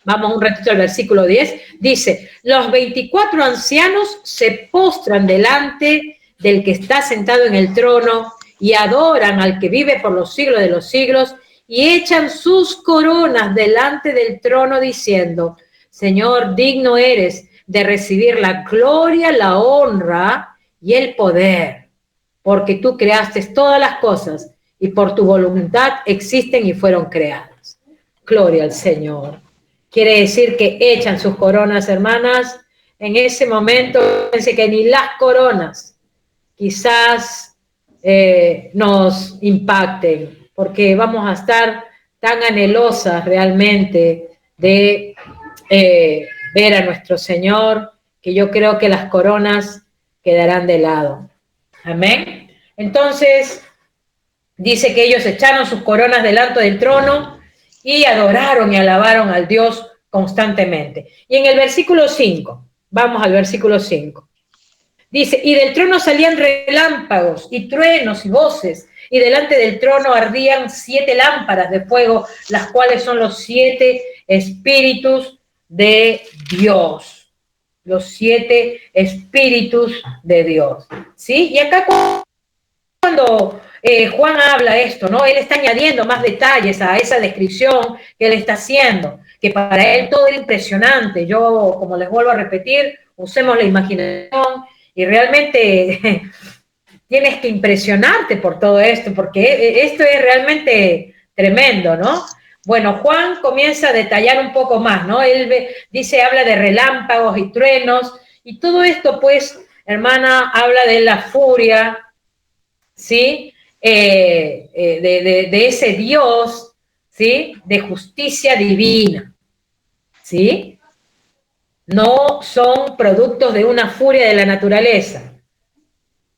Vamos un ratito al versículo 10. Dice, los 24 ancianos se postran delante del que está sentado en el trono y adoran al que vive por los siglos de los siglos y echan sus coronas delante del trono diciendo, Señor, digno eres de recibir la gloria, la honra y el poder, porque tú creaste todas las cosas y por tu voluntad existen y fueron creadas. Gloria al Señor. Quiere decir que echan sus coronas, hermanas. En ese momento, pensé que ni las coronas quizás nos impacten, porque vamos a estar tan anhelosas realmente de ver a nuestro Señor, que yo creo que las coronas quedarán de lado. Amén. Entonces, dice que ellos echaron sus coronas delante del trono y adoraron y alabaron al Dios constantemente. Y en el versículo 5, vamos al versículo 5, dice, y del trono salían relámpagos y truenos y voces, y delante del trono ardían 7 lámparas de fuego, las cuales son los 7 espíritus de Dios. Los 7 espíritus de Dios. ¿Sí? Y acá cuando Juan habla esto, ¿no? Él está añadiendo más detalles a esa descripción que él está haciendo, que para él todo era impresionante. Yo, como les vuelvo a repetir, usemos la imaginación y realmente tienes que impresionarte por todo esto, porque esto es realmente tremendo, ¿no? Bueno, Juan comienza a detallar un poco más, ¿no? Él dice, habla de relámpagos y truenos, y todo esto, pues, hermana, habla de la furia, ¿sí? De ese Dios, ¿sí? De justicia divina, ¿sí? no son productos de una furia de la naturaleza,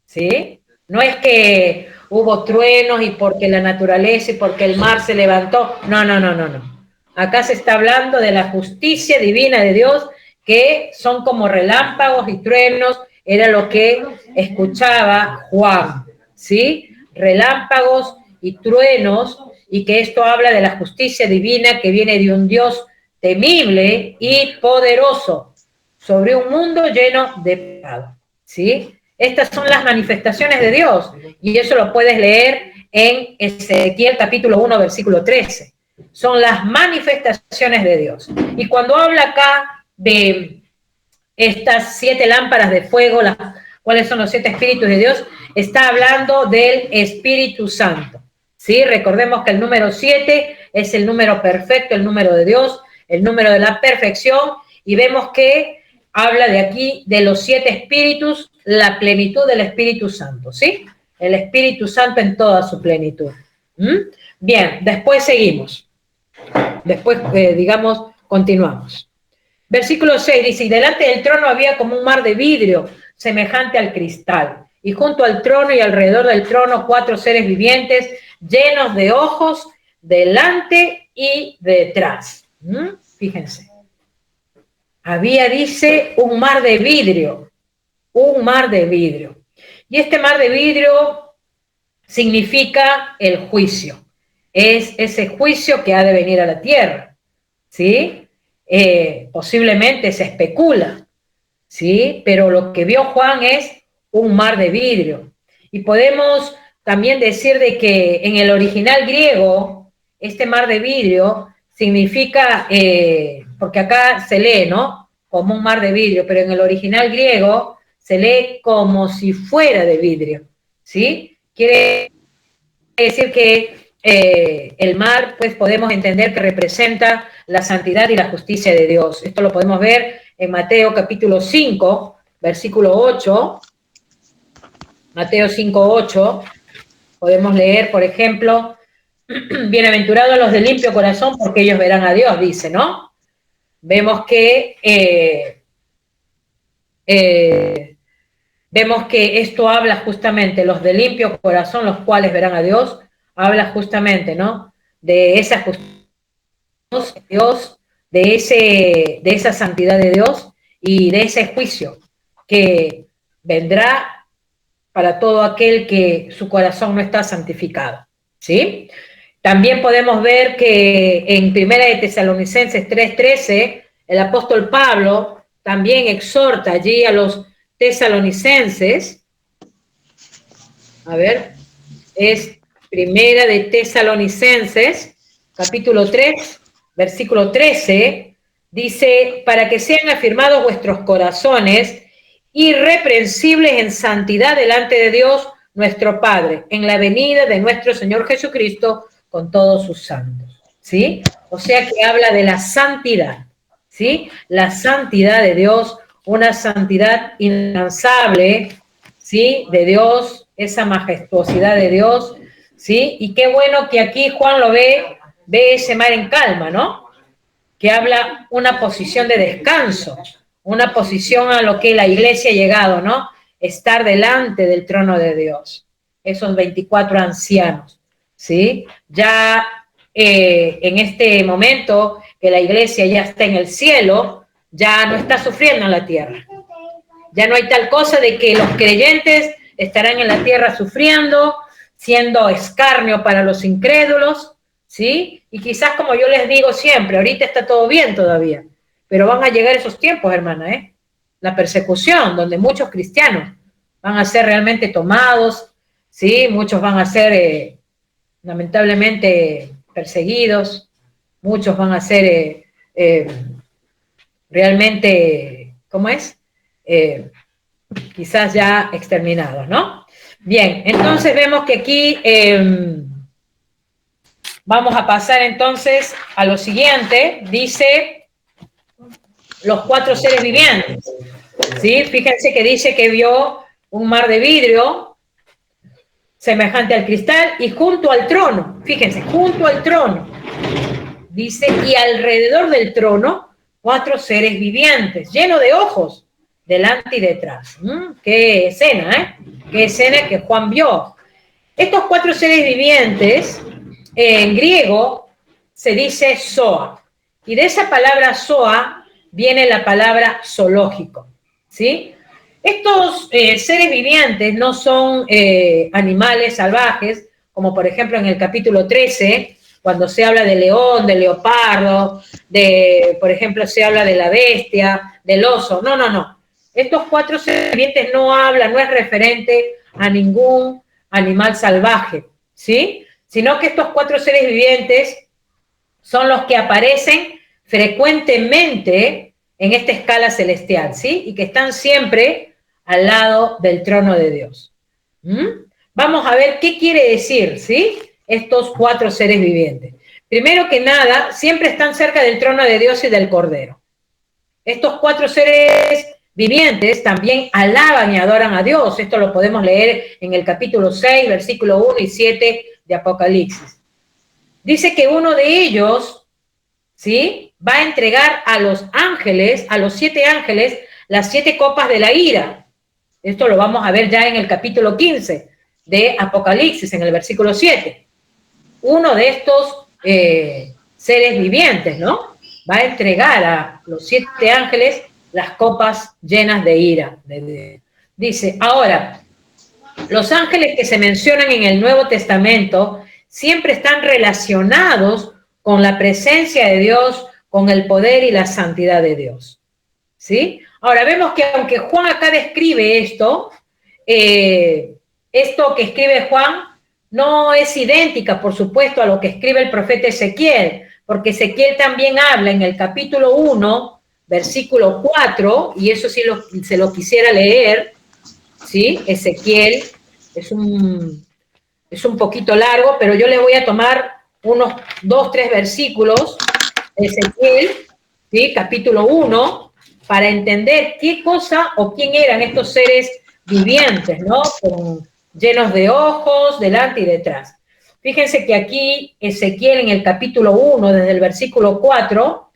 ¿sí? No es que hubo truenos y porque la naturaleza y porque el mar se levantó. No, no, no, no, no. Acá se está hablando de la justicia divina de Dios, que son como relámpagos y truenos, era lo que escuchaba Juan, ¿sí? Relámpagos y truenos, y que esto habla de la justicia divina que viene de un Dios temible y poderoso sobre un mundo lleno de pecado, ¿sí? Estas son las manifestaciones de Dios, y eso lo puedes leer en Ezequiel capítulo 1, versículo 13. Son las manifestaciones de Dios. Y cuando habla acá de estas 7 lámparas de fuego, cuáles son los 7 espíritus de Dios, está hablando del Espíritu Santo, ¿sí? Recordemos que el número 7 es el número perfecto, el número de Dios, el número de la perfección, y vemos que habla de aquí de los 7 espíritus, la plenitud del Espíritu Santo, ¿sí? El Espíritu Santo en toda su plenitud. Bien, después seguimos. Después, digamos, continuamos. Versículo 6 dice, y delante del trono había como un mar de vidrio, semejante al cristal, y junto al trono y alrededor del trono 4 seres vivientes, llenos de ojos, delante y detrás. Fíjense. Había, dice, un mar de vidrio, un mar de vidrio. Y este mar de vidrio significa el juicio. Es ese juicio que ha de venir a la tierra, ¿sí? Posiblemente se especula, ¿sí? Pero lo que vio Juan es un mar de vidrio. Y podemos también decir de que en el original griego, este mar de vidrio significa, porque acá se lee, ¿no? Como un mar de vidrio, pero en el original griego se lee como si fuera de vidrio, ¿sí? Quiere decir que el mar, pues podemos entender que representa la santidad y la justicia de Dios. Esto lo podemos ver en Mateo capítulo 5, versículo 8. Mateo 5, 8. Podemos leer, por ejemplo, bienaventurados los de limpio corazón, porque ellos verán a Dios, dice, ¿no? Vemos que esto habla justamente, los de limpio corazón, los cuales verán a Dios, habla justamente, ¿no? De esa justicia de Dios, de esa santidad de Dios y de ese juicio que vendrá para todo aquel que su corazón no está santificado, ¿sí? También podemos ver que en Primera de Tesalonicenses 3:13, el apóstol Pablo también exhorta allí a los tesalonicenses, a ver, es Primera de Tesalonicenses, capítulo 3, versículo 13, dice, para que sean afirmados vuestros corazones, irreprensibles en santidad delante de Dios nuestro Padre, en la venida de nuestro Señor Jesucristo con todos sus santos, ¿sí? O sea que habla de la santidad, ¿sí? La santidad de Dios, una santidad inalcanzable, ¿sí? De Dios, esa majestuosidad de Dios, ¿sí? Y qué bueno que aquí Juan lo ve ese mar en calma, ¿no? Que habla una posición de descanso, una posición a lo que la iglesia ha llegado, ¿no? Estar delante del trono de Dios, esos 24 ancianos, ¿sí? Ya en este momento que la iglesia ya está en el cielo, ya no está sufriendo en la tierra. Ya no hay tal cosa de que los creyentes estarán en la tierra sufriendo, siendo escarnio para los incrédulos, ¿sí? Y quizás, como yo les digo siempre, ahorita está todo bien todavía, pero van a llegar esos tiempos, hermana, ¿eh? La persecución, donde muchos cristianos van a ser realmente tomados, ¿sí? Muchos van a ser, lamentablemente, perseguidos, muchos van a ser realmente, ¿cómo es? Quizás ya exterminados, ¿no? Bien, entonces vemos que aquí vamos a pasar entonces a lo siguiente, dice los 4 seres vivientes, ¿sí? Fíjense que dice que vio un mar de vidrio semejante al cristal y junto al trono, fíjense, junto al trono, dice, y alrededor del trono 4 seres vivientes, llenos de ojos, delante y detrás. Qué escena, ¿eh? Qué escena que Juan vio. Estos 4 seres vivientes, en griego, se dice zoa. Y de esa palabra zoa viene la palabra zoológico, ¿sí? Estos seres vivientes no son animales salvajes, como por ejemplo en el capítulo 13, cuando se habla de león, de leopardo, por ejemplo, se habla de la bestia, del oso. No, no, no. Estos 4 seres vivientes no hablan, no es referente a ningún animal salvaje, ¿sí? Sino que estos 4 seres vivientes son los que aparecen frecuentemente en esta escala celestial, ¿sí? Y que están siempre al lado del trono de Dios. Vamos a ver qué quiere decir, ¿sí? Estos 4 seres vivientes. Primero que nada, siempre están cerca del trono de Dios y del Cordero. Estos 4 seres vivientes también alaban y adoran a Dios. Esto lo podemos leer en el capítulo 6, versículo 1 y 7 de Apocalipsis. Dice que uno de ellos, ¿sí?, va a entregar a los ángeles, a los 7 ángeles, las 7 copas de la ira. Esto lo vamos a ver ya en el capítulo 15 de Apocalipsis, en el versículo 7. Uno de estos seres vivientes, ¿no?, va a entregar a los 7 ángeles las copas llenas de ira. Dice, ahora, los ángeles que se mencionan en el Nuevo Testamento siempre están relacionados con la presencia de Dios, con el poder y la santidad de Dios, ¿sí? Ahora, vemos que aunque Juan acá describe esto que escribe Juan no es idéntica, por supuesto, a lo que escribe el profeta Ezequiel, porque Ezequiel también habla en el capítulo 1, versículo 4, y eso sí se lo quisiera leer, ¿sí? Ezequiel es un poquito largo, pero yo le voy a tomar unos 2, 3 versículos, Ezequiel, ¿sí?, capítulo 1, para entender qué cosa o quién eran estos seres vivientes, ¿no?, llenos de ojos, delante y detrás. Fíjense que aquí Ezequiel en el capítulo 1, desde el versículo 4,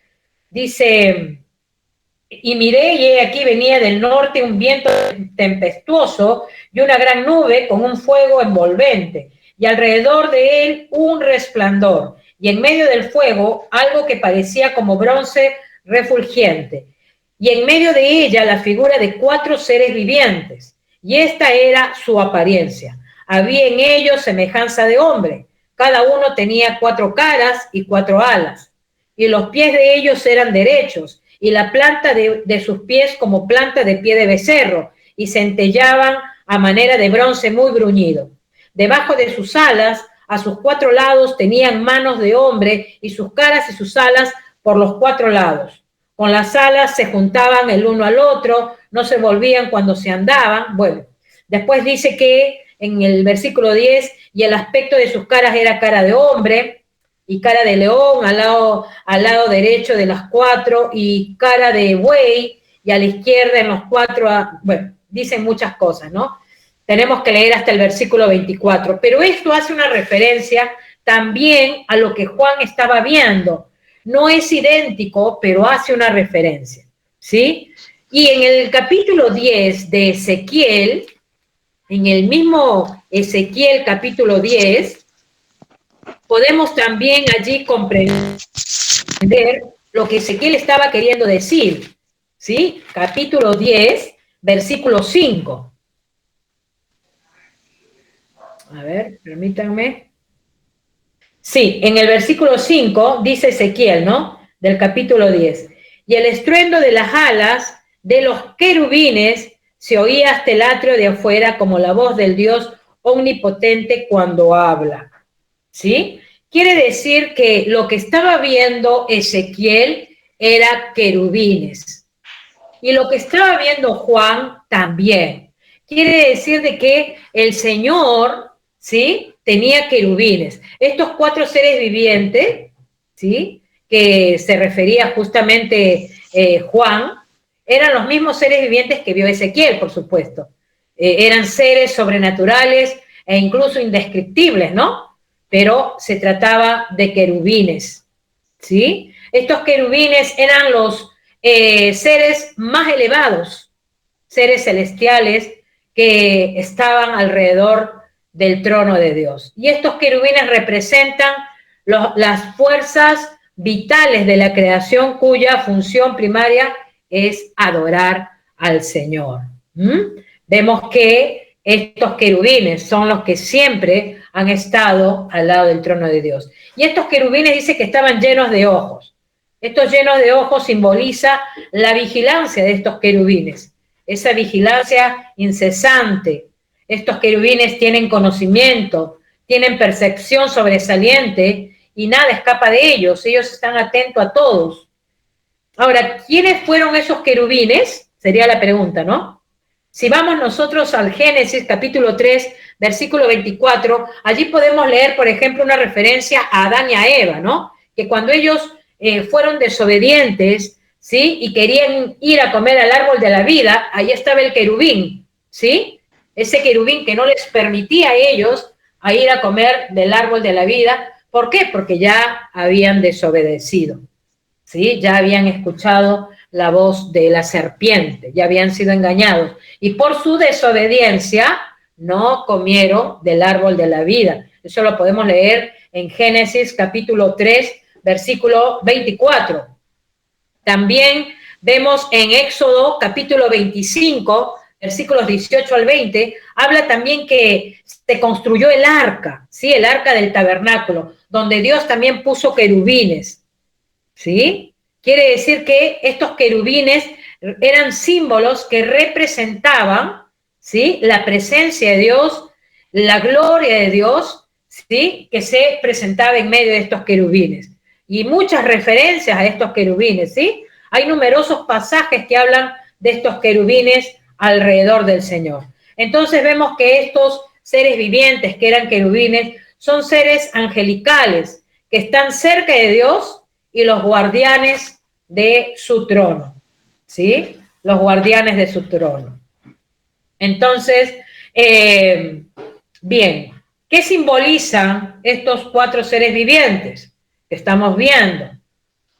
dice, y miré y he aquí venía del norte un viento tempestuoso y una gran nube con un fuego envolvente, y alrededor de él un resplandor, y en medio del fuego algo que parecía como bronce refulgente, y en medio de ella la figura de 4 seres vivientes, y esta era su apariencia. Había en ellos semejanza de hombre, cada uno tenía 4 caras y 4 alas, y los pies de ellos eran derechos, y la planta de sus pies como planta de pie de becerro, y centellaban a manera de bronce muy bruñido. Debajo de sus alas, a sus 4 lados, tenían manos de hombre, y sus caras y sus alas por los 4 lados. Con las alas se juntaban el uno al otro, no se volvían cuando se andaban. Bueno, después dice que en el versículo 10, y el aspecto de sus caras era cara de hombre, y cara de león al lado derecho de las 4, y cara de buey, y a la izquierda en los 4, bueno, dicen muchas cosas, ¿no? Tenemos que leer hasta el versículo 24, pero esto hace una referencia también a lo que Juan estaba viendo. No es idéntico, pero hace una referencia, ¿sí? Y en el capítulo 10 de Ezequiel, en el mismo Ezequiel capítulo 10, podemos también allí comprender lo que Ezequiel estaba queriendo decir, ¿sí? Capítulo 10, versículo 5. A ver, permítanme. Sí, en el versículo 5 dice Ezequiel, ¿no?, del capítulo 10. Y el estruendo de las alas de los querubines se oía hasta el atrio de afuera como la voz del Dios omnipotente cuando habla, ¿sí? Quiere decir que lo que estaba viendo Ezequiel era querubines. Y lo que estaba viendo Juan también. Quiere decir de que el Señor, ¿sí?, tenía querubines. Estos 4 seres vivientes, ¿sí?, que se refería justamente Juan, eran los mismos seres vivientes que vio Ezequiel, por supuesto. Eran seres sobrenaturales e incluso indescriptibles, ¿no? Pero se trataba de querubines, ¿sí? Estos querubines eran los seres más elevados, seres celestiales que estaban alrededor del trono de Dios. Y estos querubines representan las fuerzas vitales de la creación cuya función primaria es adorar al Señor. Vemos que estos querubines son los que siempre han estado al lado del trono de Dios. Y estos querubines dice que estaban llenos de ojos. Estos llenos de ojos simboliza la vigilancia de estos querubines, esa vigilancia incesante. Estos querubines tienen conocimiento, tienen percepción sobresaliente y nada escapa de ellos. Ellos están atentos a todos. Ahora, ¿quiénes fueron esos querubines? Sería la pregunta, ¿no? Si vamos nosotros al Génesis capítulo 3, versículo 24, allí podemos leer, por ejemplo, una referencia a Adán y a Eva, ¿no? Que cuando ellos fueron desobedientes, ¿sí? Y querían ir a comer al árbol de la vida, ahí estaba el querubín, ¿sí? Ese querubín que no les permitía a ellos a ir a comer del árbol de la vida. ¿Por qué? Porque ya habían desobedecido, ¿sí? Ya habían escuchado la voz de la serpiente, ya habían sido engañados. Y por su desobediencia no comieron del árbol de la vida. Eso lo podemos leer en Génesis capítulo 3, versículo 24. También vemos en Éxodo capítulo 25, versículos 18 al 20, habla también que se construyó el arca, ¿sí? El arca del tabernáculo, donde Dios también puso querubines, ¿sí? Quiere decir que estos querubines eran símbolos que representaban, ¿sí? La presencia de Dios, la gloria de Dios, ¿sí? Que se presentaba en medio de estos querubines. Y muchas referencias a estos querubines, ¿sí? Hay numerosos pasajes que hablan de estos querubines alrededor del Señor. Entonces vemos que estos seres vivientes que eran querubines son seres angelicales que están cerca de Dios y los guardianes de su trono, ¿sí? Los guardianes de su trono. Entonces, bien, ¿qué simbolizan estos 4 seres vivientes que estamos viendo?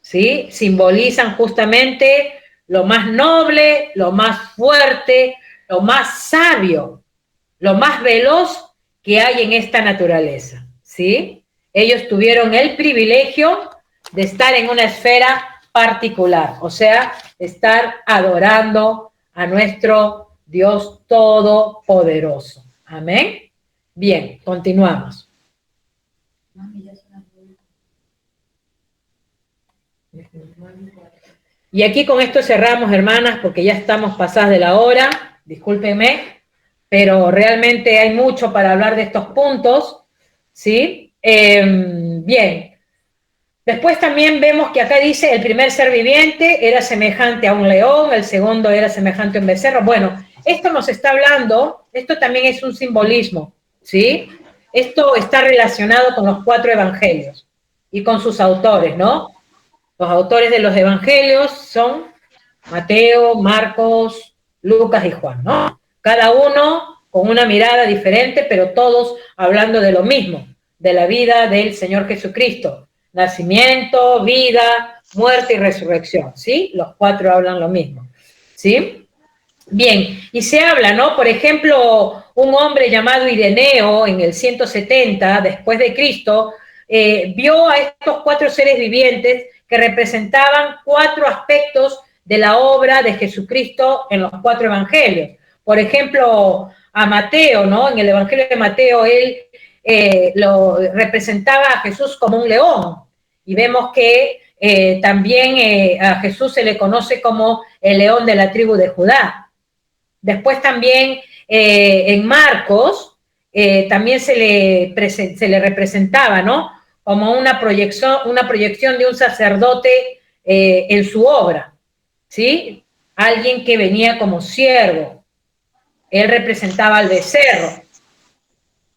¿Sí? Simbolizan justamente lo más noble, lo más fuerte, lo más sabio, lo más veloz que hay en esta naturaleza, ¿sí? Ellos tuvieron el privilegio de estar en una esfera particular, o sea, estar adorando a nuestro Dios Todopoderoso. Amén. Bien, continuamos. Y aquí con esto cerramos, hermanas, porque ya estamos pasadas de la hora, discúlpenme, pero realmente hay mucho para hablar de estos puntos, ¿sí? Bien, después también vemos que acá dice el primer ser viviente era semejante a un león, el segundo era semejante a un becerro. Bueno, esto nos está hablando, esto también es un simbolismo, ¿sí? Esto está relacionado con los 4 evangelios y con sus autores, ¿no? Los autores de los evangelios son Mateo, Marcos, Lucas y Juan, ¿no? Cada uno con una mirada diferente, pero todos hablando de lo mismo, de la vida del Señor Jesucristo. Nacimiento, vida, muerte y resurrección, ¿sí? Los 4 hablan lo mismo, ¿sí? Bien, y se habla, ¿no? Por ejemplo, un hombre llamado Ireneo en el 170 después de Cristo vio a estos 4 seres vivientes que representaban 4 aspectos de la obra de Jesucristo en los 4 evangelios. Por ejemplo, a Mateo, ¿no? En el evangelio de Mateo, él lo representaba a Jesús como un león. Y vemos que también a Jesús se le conoce como el león de la tribu de Judá. Después también en Marcos también se le representaba, ¿no? Como una proyección de un sacerdote en su obra, ¿sí? Alguien que venía como siervo. Él representaba al becerro.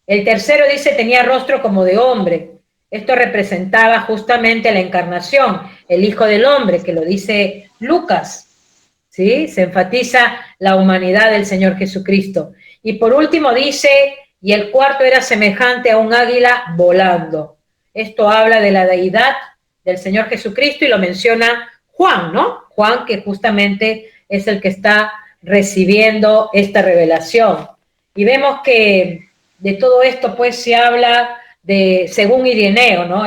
El tercero dice tenía rostro como de hombre. Esto representaba justamente la encarnación, el Hijo del Hombre, que lo dice Lucas, ¿sí? Se enfatiza la humanidad del Señor Jesucristo. Y por último dice, y el cuarto era semejante a un águila volando. Esto habla de la deidad del Señor Jesucristo y lo menciona Juan, ¿no? Juan, que justamente es el que está recibiendo esta revelación. Y vemos que de todo esto pues se habla de, según Ireneo, ¿no?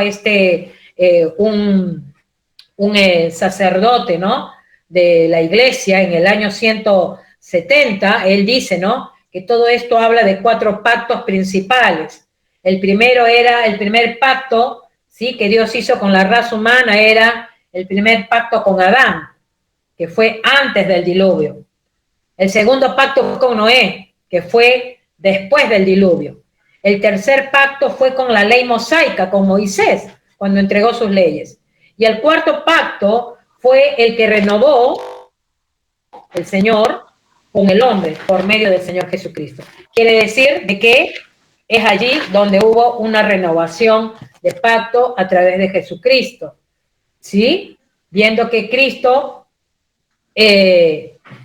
Un sacerdote, ¿no? De la iglesia en el año 170, él dice, ¿no? Que todo esto habla de 4 pactos principales. El primero era, el primer pacto, ¿sí? Que Dios hizo con la raza humana era el primer pacto con Adán, que fue antes del diluvio. El segundo pacto fue con Noé, que fue después del diluvio. El tercer pacto fue con la ley mosaica, con Moisés, cuando entregó sus leyes. Y el cuarto pacto fue el que renovó el Señor con el hombre por medio del Señor Jesucristo. Quiere decir de que es allí donde hubo una renovación de pacto a través de Jesucristo, ¿sí? Viendo que Cristo,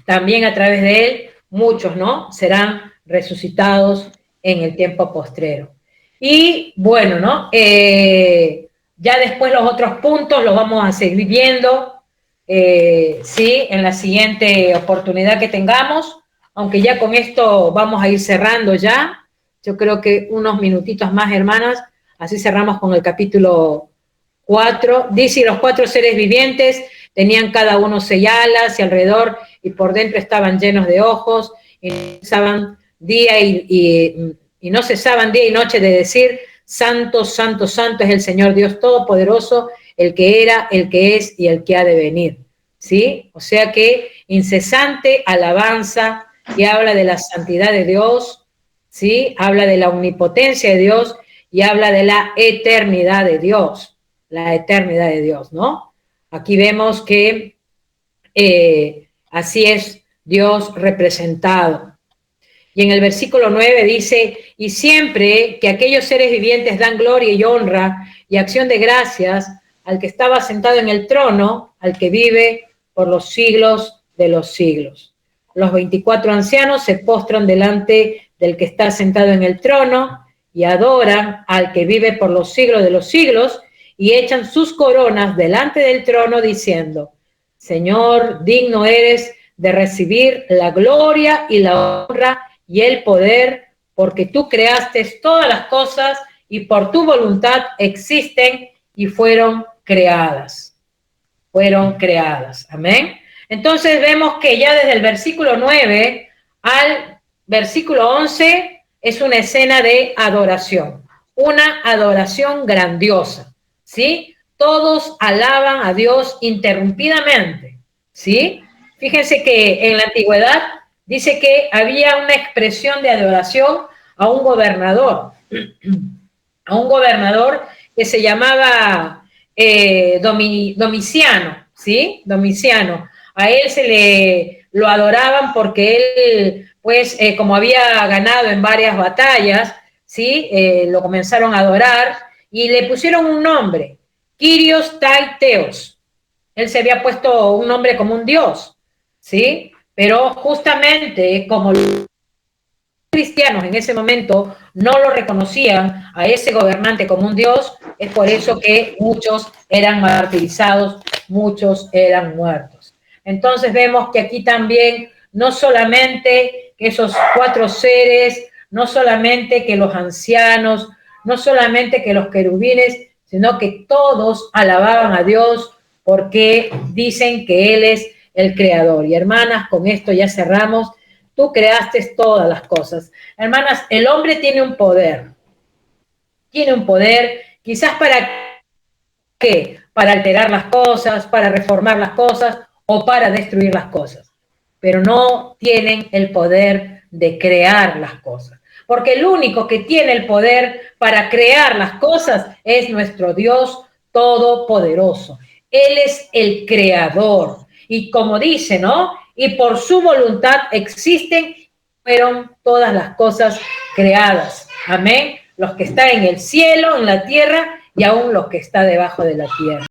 también a través de él, muchos, ¿no? Serán resucitados en el tiempo postrero. Y bueno, ¿no? Ya después los otros puntos los vamos a seguir viendo, sí, en la siguiente oportunidad que tengamos, aunque ya con esto vamos a ir cerrando ya. Yo creo que unos minutitos más, hermanas, así cerramos con el capítulo 4. Dice, los 4 seres vivientes tenían cada uno 6 alas y alrededor y por dentro estaban llenos de ojos y no cesaban día y noche de decir, santo, santo, santo es el Señor Dios Todopoderoso, el que era, el que es y el que ha de venir, ¿sí? O sea que incesante alabanza y habla de la santidad de Dios, ¿sí? Habla de la omnipotencia de Dios y habla de la eternidad de Dios, ¿no? Aquí vemos que así es Dios representado. Y en el versículo 9 dice, y siempre que aquellos seres vivientes dan gloria y honra y acción de gracias al que estaba sentado en el trono, al que vive por los siglos de los siglos. Los 24 ancianos se postran delante del que está sentado en el trono y adoran al que vive por los siglos de los siglos y echan sus coronas delante del trono diciendo, Señor, digno eres de recibir la gloria y la honra y el poder, porque tú creaste todas las cosas y por tu voluntad existen y fueron creadas. Fueron creadas. Amén. Entonces vemos que ya desde el versículo 9 al versículo 11 es una escena de adoración. Una adoración grandiosa, ¿sí? Todos alaban a Dios interrumpidamente, ¿sí? Fíjense que en la antigüedad dice que había una expresión de adoración a un gobernador que se llamaba Domiciano, ¿sí? Domiciano. A él lo adoraban porque él, pues, como había ganado en varias batallas, ¿sí? Lo comenzaron a adorar y le pusieron un nombre, Kyrios Tai Theos. Él se había puesto un nombre como un dios, ¿sí? Pero justamente como los cristianos en ese momento no lo reconocían a ese gobernante como un dios, es por eso que muchos eran martirizados, muchos eran muertos. Entonces vemos que aquí también no solamente que esos 4 seres, no solamente que los ancianos, no solamente que los querubines, sino que todos alababan a Dios porque dicen que Él es el creador. Y hermanas, con esto ya cerramos. Tú creaste todas las cosas. Hermanas, el hombre tiene un poder. Tiene un poder, quizás para ¿qué? Para alterar las cosas, para reformar las cosas o para destruir las cosas. Pero no tienen el poder de crear las cosas. Porque el único que tiene el poder para crear las cosas es nuestro Dios Todopoderoso. Él es el creador. Y como dice, ¿no? Y por su voluntad existen, fueron todas las cosas creadas. Amén. Los que están en el cielo, en la tierra y aún los que están debajo de la tierra.